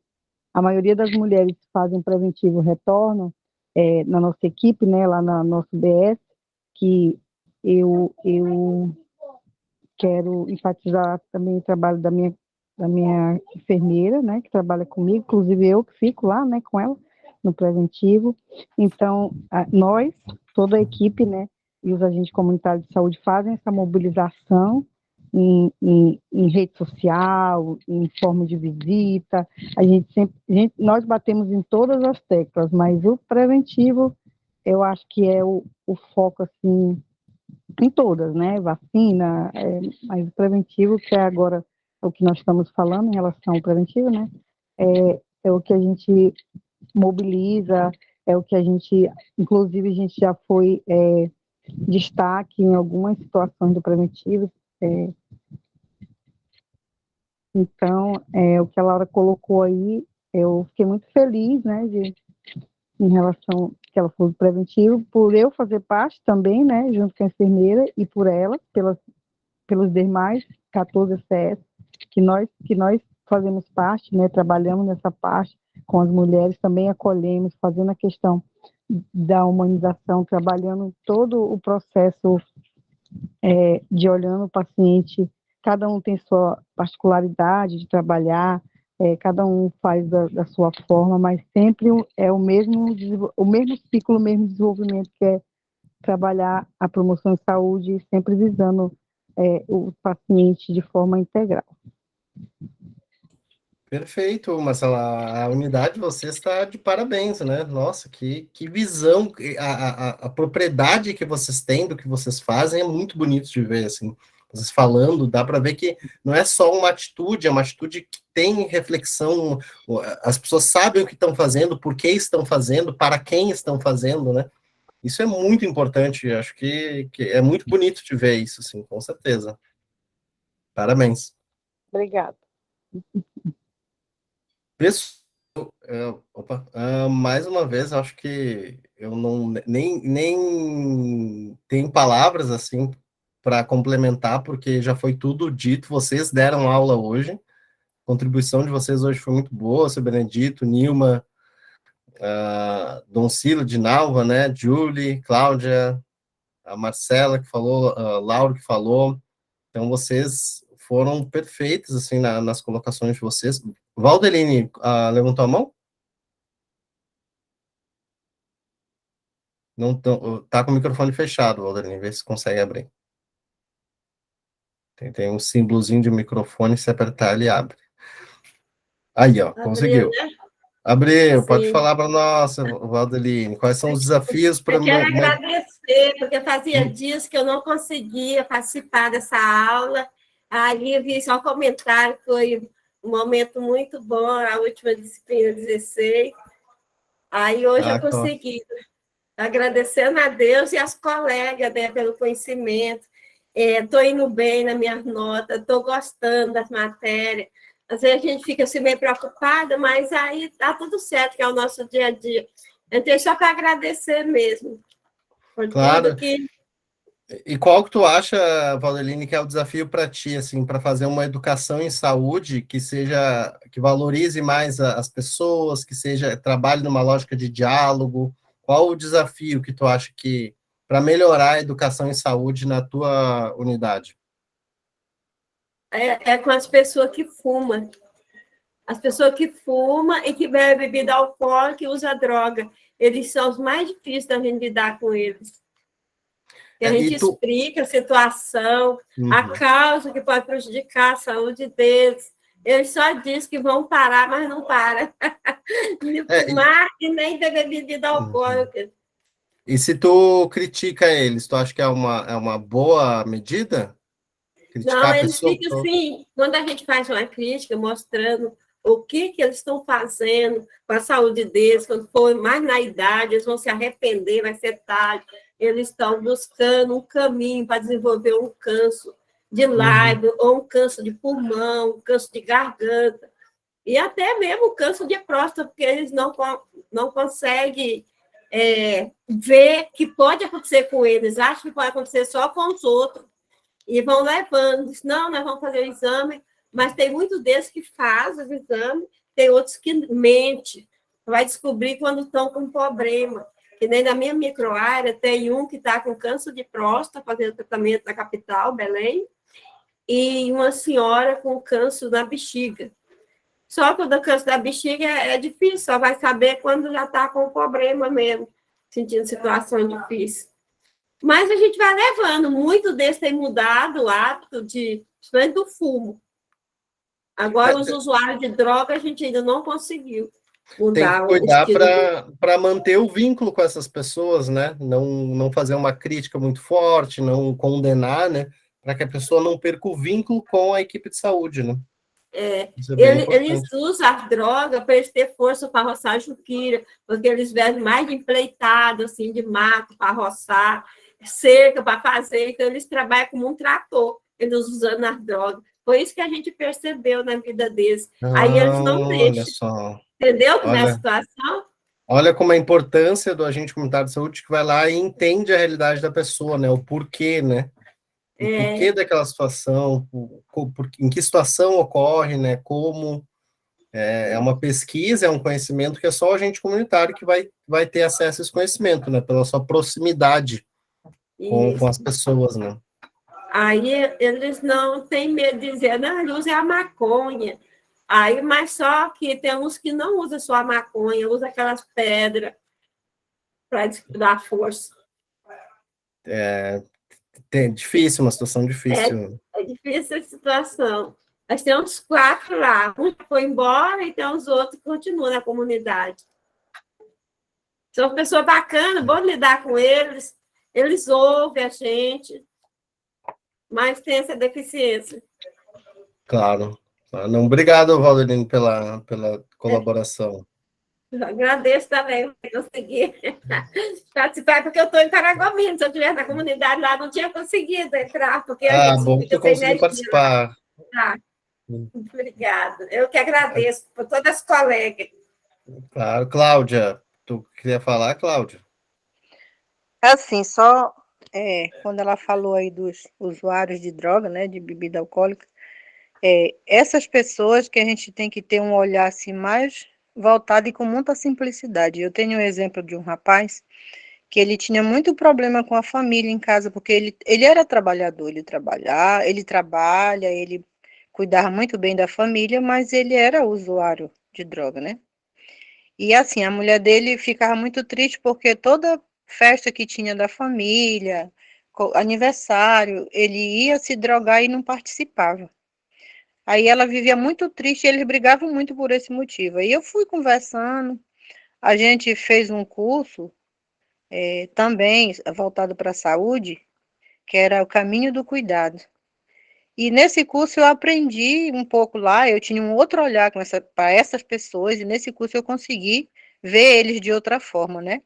A maioria das mulheres que fazem preventivo retornam na nossa equipe, né, lá na nossa BS, que eu quero enfatizar também o trabalho da minha enfermeira, né, que trabalha comigo, inclusive eu que fico lá, né, com ela, no preventivo. Então, nós, toda a equipe, né, e os agentes comunitários de saúde fazem essa mobilização em rede social, em forma de visita. Nós batemos em todas as teclas, mas o preventivo, eu acho que é o foco, assim, em todas, né? Vacina, mas o preventivo, que é agora o que nós estamos falando em relação ao preventivo, né? É o que a gente mobiliza, é o que a gente, inclusive, a gente já foi destaque em algumas situações do preventivo. Então, o que a Laura colocou aí, eu fiquei muito feliz, né, em relação que ela falou do preventivo, por eu fazer parte também, né, junto com a enfermeira, e por ela, pelos demais 14 CS, que nós fazemos parte, né, trabalhamos nessa parte com as mulheres, também acolhemos, fazendo a questão da humanização, trabalhando todo o processo de olhando o paciente. Cada um tem sua particularidade de trabalhar, cada um faz da sua forma, mas sempre é o mesmo ciclo, o mesmo desenvolvimento, que é trabalhar a promoção de saúde, sempre visando o paciente de forma integral.
Perfeito, Marcela. A unidade de vocês está de parabéns, né? Nossa, que visão, a propriedade que vocês têm do que vocês fazem é muito bonito de ver, assim. vocês falando, dá para ver que não é só uma atitude, é uma atitude que tem reflexão, as pessoas sabem o que estão fazendo, por que estão fazendo, para quem estão fazendo, né? Isso é muito importante, acho que é muito bonito de ver isso, assim, com certeza. Parabéns.
Obrigada.
Pessoal, mais uma vez, acho que eu nem tenho palavras assim para complementar, porque já foi tudo dito. Vocês deram aula hoje, a contribuição de vocês hoje foi muito boa, seu Benedito, Nilma, Dom Cilo, Dinalva, né, Julie, Cláudia, a Marcela que falou, a Laura que falou. Então, vocês foram perfeitos assim nas colocações de vocês. Valdeline, levantou a mão? Não tá com o microfone fechado, Valdeline, vê se consegue abrir. Tem um símbolozinho de microfone, se apertar, ele abre. Aí, ó, conseguiu. Abriu, pode falar para nós, Valdeline, quais são os desafios para...
Eu quero agradecer, porque fazia dias que eu não conseguia participar dessa aula. Ali eu vi só um comentário, foi um momento muito bom, a última disciplina 16. Aí hoje eu consegui. Agradecendo a Deus e as colegas, né, pelo conhecimento. Estou indo bem na minha nota, estou gostando das matérias. Às vezes a gente fica assim meio preocupada, mas aí está tudo certo, que é o nosso dia a dia. Entrei só para agradecer mesmo. Por
claro.
tudo que...
E qual que tu acha, Valdeline, que é o desafio para ti, assim, para fazer uma educação em saúde que seja, que valorize mais as pessoas, que seja, trabalhe numa lógica de diálogo? Qual o desafio que tu acha que, para melhorar a educação em saúde na tua unidade?
É com as pessoas que fumam. As pessoas que fumam e que bebem bebida alcoólica e usam droga. Eles são os mais difíceis da gente lidar com eles. E a gente explica a situação, a causa que pode prejudicar a saúde deles. Eles só dizem que vão parar, mas não param. Nem fumar e nem beber bebida alcoólica.
E se tu critica eles, tu acha que é uma boa medida?
Criticar não, eles ficam assim, quando a gente faz uma crítica, mostrando o que eles estão fazendo com a saúde deles, quando for mais na idade, eles vão se arrepender, vai ser tarde. Eles estão buscando um caminho para desenvolver um câncer de lábio, ou um câncer de pulmão, um câncer de garganta, e até mesmo câncer de próstata, porque eles não conseguem ver que pode acontecer com eles, acham que pode acontecer só com os outros, e vão levando, diz, não, nós vamos fazer o exame, mas tem muitos deles que fazem o exame, tem outros que mentem, vai descobrir quando estão com problema. Que nem na minha microárea tem um que está com câncer de próstata, fazendo tratamento na capital, Belém, e uma senhora com câncer na bexiga. Só que o câncer da bexiga é difícil, só vai saber quando já está com problema mesmo, sentindo situação difícil. Mas a gente vai levando, muito deles tem mudado o hábito principalmente do fumo. Agora, os usuários de droga, a gente ainda não conseguiu.
Tem que cuidar para manter o vínculo com essas pessoas, né? Não fazer uma crítica muito forte, não condenar, né? Para que a pessoa não perca o vínculo com a equipe de saúde, né?
Eles usam as drogas para eles terem força para roçar a juquira, porque eles vestem mais de empleitado, assim, de mato para roçar, cerca para fazer, então eles trabalham como um trator, eles usando as drogas. Foi isso que a gente percebeu na vida deles. Aí eles não deixam.
Olha só.
Entendeu como é a situação?
Olha como a importância do agente comunitário de saúde que vai lá e entende a realidade da pessoa, né? O porquê, né? O porquê daquela situação, em que situação ocorre, né? Como é uma pesquisa, é um conhecimento que é só o agente comunitário que vai ter acesso a esse conhecimento, né? Pela sua proximidade com as pessoas, né?
Aí eles não têm medo de dizer, não, ele usa a maconha. Aí, mas só que tem uns que não usam só a maconha, usam aquelas pedras para dar força.
Difícil, uma situação difícil.
É difícil a situação. Mas tem uns 4 lá. Um foi embora e tem os outros que continuam na comunidade. São pessoas bacanas, bom lidar com eles. Eles ouvem a gente. mas tem essa deficiência.
Claro. Não, obrigado, Valderine, pela colaboração.
Eu agradeço também por conseguir participar, porque eu estou em Paragominas. Se eu estivesse na comunidade lá, não tinha conseguido entrar, porque a gente
bom que
fica
você
sem
conseguiu
energia.
participar.
Obrigada. Eu que agradeço por todas as colegas.
Claro. Cláudia, tu queria falar, Cláudia?
Assim, só quando ela falou aí dos usuários de droga, né, de bebida alcoólica, essas pessoas que a gente tem que ter um olhar assim mais voltado e com muita simplicidade. Eu tenho um exemplo de um rapaz que ele tinha muito problema com a família em casa, porque ele era trabalhador, ele trabalha, ele cuidava muito bem da família, mas ele era usuário de droga, né? E assim, a mulher dele ficava muito triste porque toda festa que tinha da família, aniversário, ele ia se drogar e não participava. Aí ela vivia muito triste e eles brigavam muito por esse motivo. Aí eu fui conversando, a gente fez um curso também voltado para a saúde, que era o caminho do cuidado. E nesse curso eu aprendi um pouco lá, eu tinha um outro olhar para essas pessoas, e nesse curso eu consegui ver eles de outra forma, né?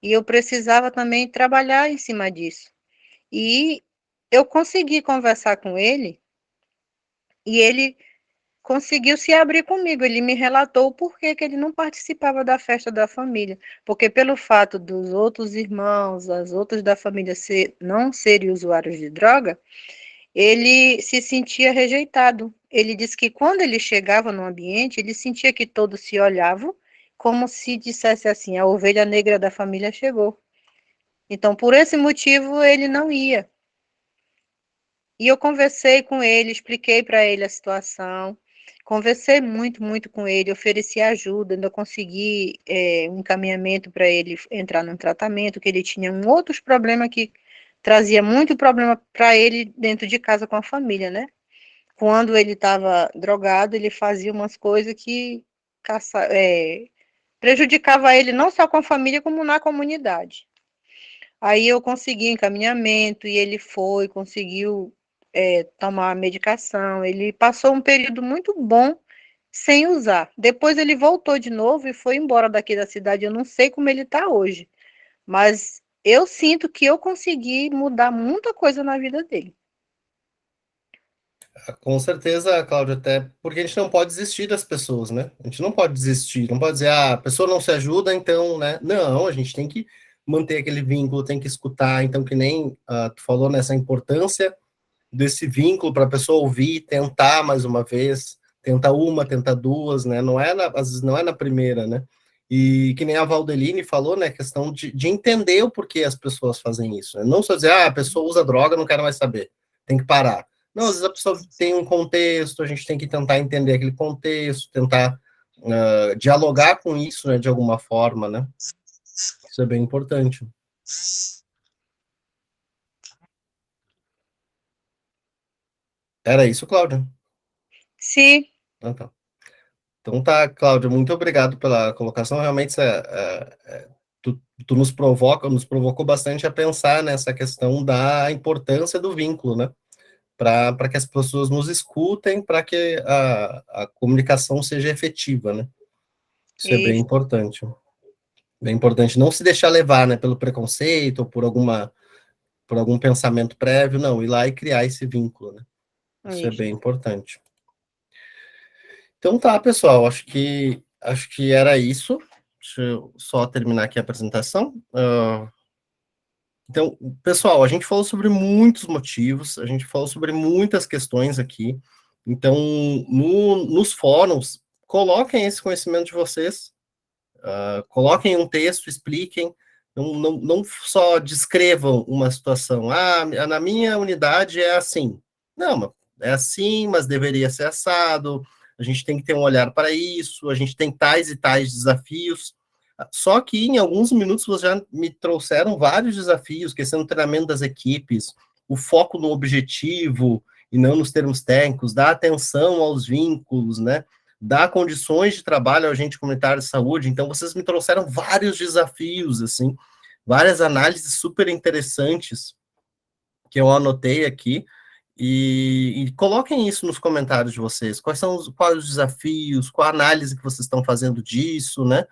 E eu precisava também trabalhar em cima disso. E eu consegui conversar com ele, e ele conseguiu se abrir comigo. Ele me relatou o porquê que ele não participava da festa da família. Porque pelo fato dos outros irmãos, as outras da família não serem usuários de droga, ele se sentia rejeitado. Ele disse que quando ele chegava no ambiente, ele sentia que todos se olhavam, como se dissesse assim, a ovelha negra da família chegou. Então, por esse motivo, ele não ia. E eu conversei com ele, expliquei para ele a situação, conversei muito, muito com ele, ofereci ajuda, ainda consegui um encaminhamento para ele entrar num tratamento, que ele tinha outros problemas que trazia muito problema para ele dentro de casa com a família, né? Quando ele estava drogado, ele fazia umas coisas que prejudicava ele não só com a família, como na comunidade. Aí eu consegui encaminhamento e ele conseguiu tomar a medicação. Ele passou um período muito bom sem usar. Depois ele voltou de novo e foi embora daqui da cidade. Eu não sei como ele está hoje, mas eu sinto que eu consegui mudar muita coisa na vida dele.
Com certeza, Cláudia, até porque a gente não pode desistir das pessoas, né? A gente não pode desistir, não pode dizer, a pessoa não se ajuda, então, né? Não, a gente tem que manter aquele vínculo, tem que escutar, então, que nem tu falou nessa importância desse vínculo para a pessoa ouvir, tentar mais uma vez, tentar uma, tentar duas, né? Às vezes não é na primeira, né? E que nem a Valdeline falou, né? Questão de entender o porquê as pessoas fazem isso. Né? Não só dizer, a pessoa usa droga, não quero mais saber, tem que parar. Não, às vezes a pessoa tem um contexto, a gente tem que tentar entender aquele contexto, tentar dialogar com isso, né, de alguma forma, né? Isso é bem importante. Era isso, Cláudia?
Sim.
Tá. Então tá, Cláudia, muito obrigado pela colocação. Realmente tu nos provocou bastante a pensar nessa questão da importância do vínculo, né? Para que as pessoas nos escutem, para que a comunicação seja efetiva, né? Isso é bem importante. Bem importante. Não se deixar levar, né, pelo preconceito ou por algum pensamento prévio, não, ir lá e criar esse vínculo, né? Isso é bem importante. Então tá, pessoal, acho que era isso. Deixa eu só terminar aqui a apresentação. Então, pessoal, a gente falou sobre muitos motivos, a gente falou sobre muitas questões aqui. Então, nos fóruns, coloquem esse conhecimento de vocês, coloquem um texto, expliquem, não só descrevam uma situação. Na minha unidade é assim. Não, é assim, mas deveria ser assado. A gente tem que ter um olhar para isso, a gente tem tais e tais desafios. Só que em alguns minutos vocês já me trouxeram vários desafios, questão do treinamento das equipes, o foco no objetivo e não nos termos técnicos, dar atenção aos vínculos, né? Dar condições de trabalho ao agente comunitário de saúde. Então, vocês me trouxeram vários desafios, assim, várias análises super interessantes que eu anotei aqui. E coloquem isso nos comentários de vocês. Quais os desafios, qual a análise que vocês estão fazendo disso, né?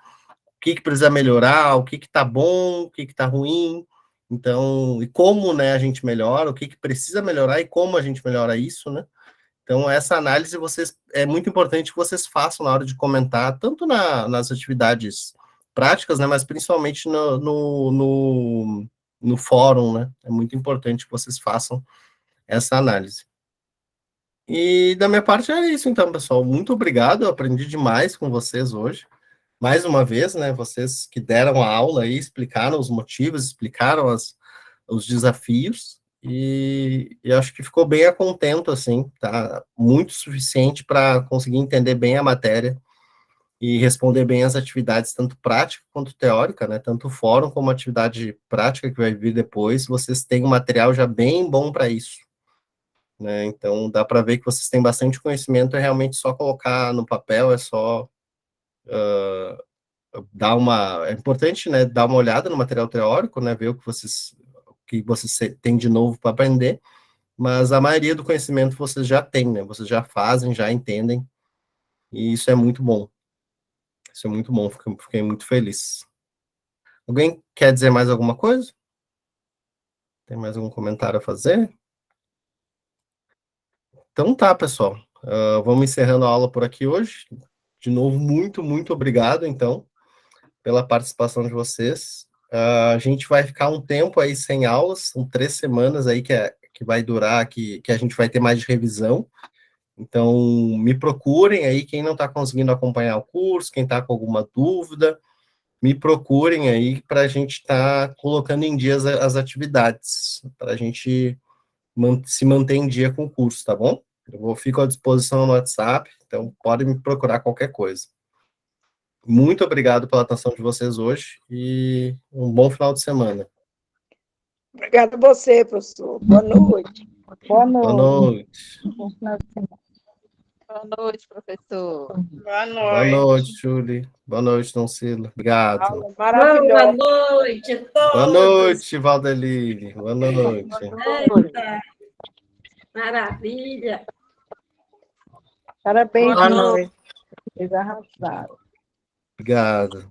O que precisa melhorar, o que está bom, o que está ruim. Então, e como, né, a gente melhora, o que precisa melhorar e como a gente melhora isso, né? Então, essa análise é muito importante que vocês façam na hora de comentar, tanto nas atividades práticas, né, mas principalmente no fórum, né? É muito importante que vocês façam essa análise. E da minha parte é isso, então, pessoal. Muito obrigado, eu aprendi demais com vocês hoje. Mais uma vez, né, vocês que deram a aula aí, explicaram os motivos, explicaram os desafios, e eu acho que ficou bem a contento, assim, tá? Muito suficiente para conseguir entender bem a matéria e responder bem as atividades, tanto prática quanto teórica, né? Tanto o fórum como a atividade prática que vai vir depois, vocês têm um material já bem bom para isso, né? Então, dá para ver que vocês têm bastante conhecimento, é realmente só colocar no papel, é só é importante, né, dar uma olhada no material teórico, né, ver o que vocês têm de novo para aprender, mas a maioria do conhecimento vocês já têm, né, vocês já fazem, já entendem, e isso é muito bom. Isso é muito bom, fiquei muito feliz. Alguém quer dizer mais alguma coisa? Tem mais algum comentário a fazer? Então tá, pessoal. Vamos encerrando a aula por aqui hoje. De novo, muito obrigado, então, pela participação de vocês. A gente vai ficar um tempo aí sem aulas, são 3 semanas aí que vai durar, que a gente vai ter mais de revisão. Então, me procurem aí, quem não está conseguindo acompanhar o curso, quem está com alguma dúvida, me procurem aí para a gente estar colocando em dia as atividades, para a gente se manter em dia com o curso, tá bom? Fico à disposição no WhatsApp, então podem me procurar qualquer coisa. Muito obrigado pela atenção de vocês hoje e um bom final de semana.
Obrigada a você, professor. Boa noite.
Boa noite.
Boa noite.
Bom final de semana.
Boa noite, professor.
Boa noite.
Boa noite, Julie. Boa noite, Dom Cilo. Obrigado.
Aula maravilhosa.
Boa noite a todos.
Boa noite, Valdeline. Boa noite.
Eita, maravilha.
Parabéns,
Boa noite.
vocês arrasaram.
Obrigado.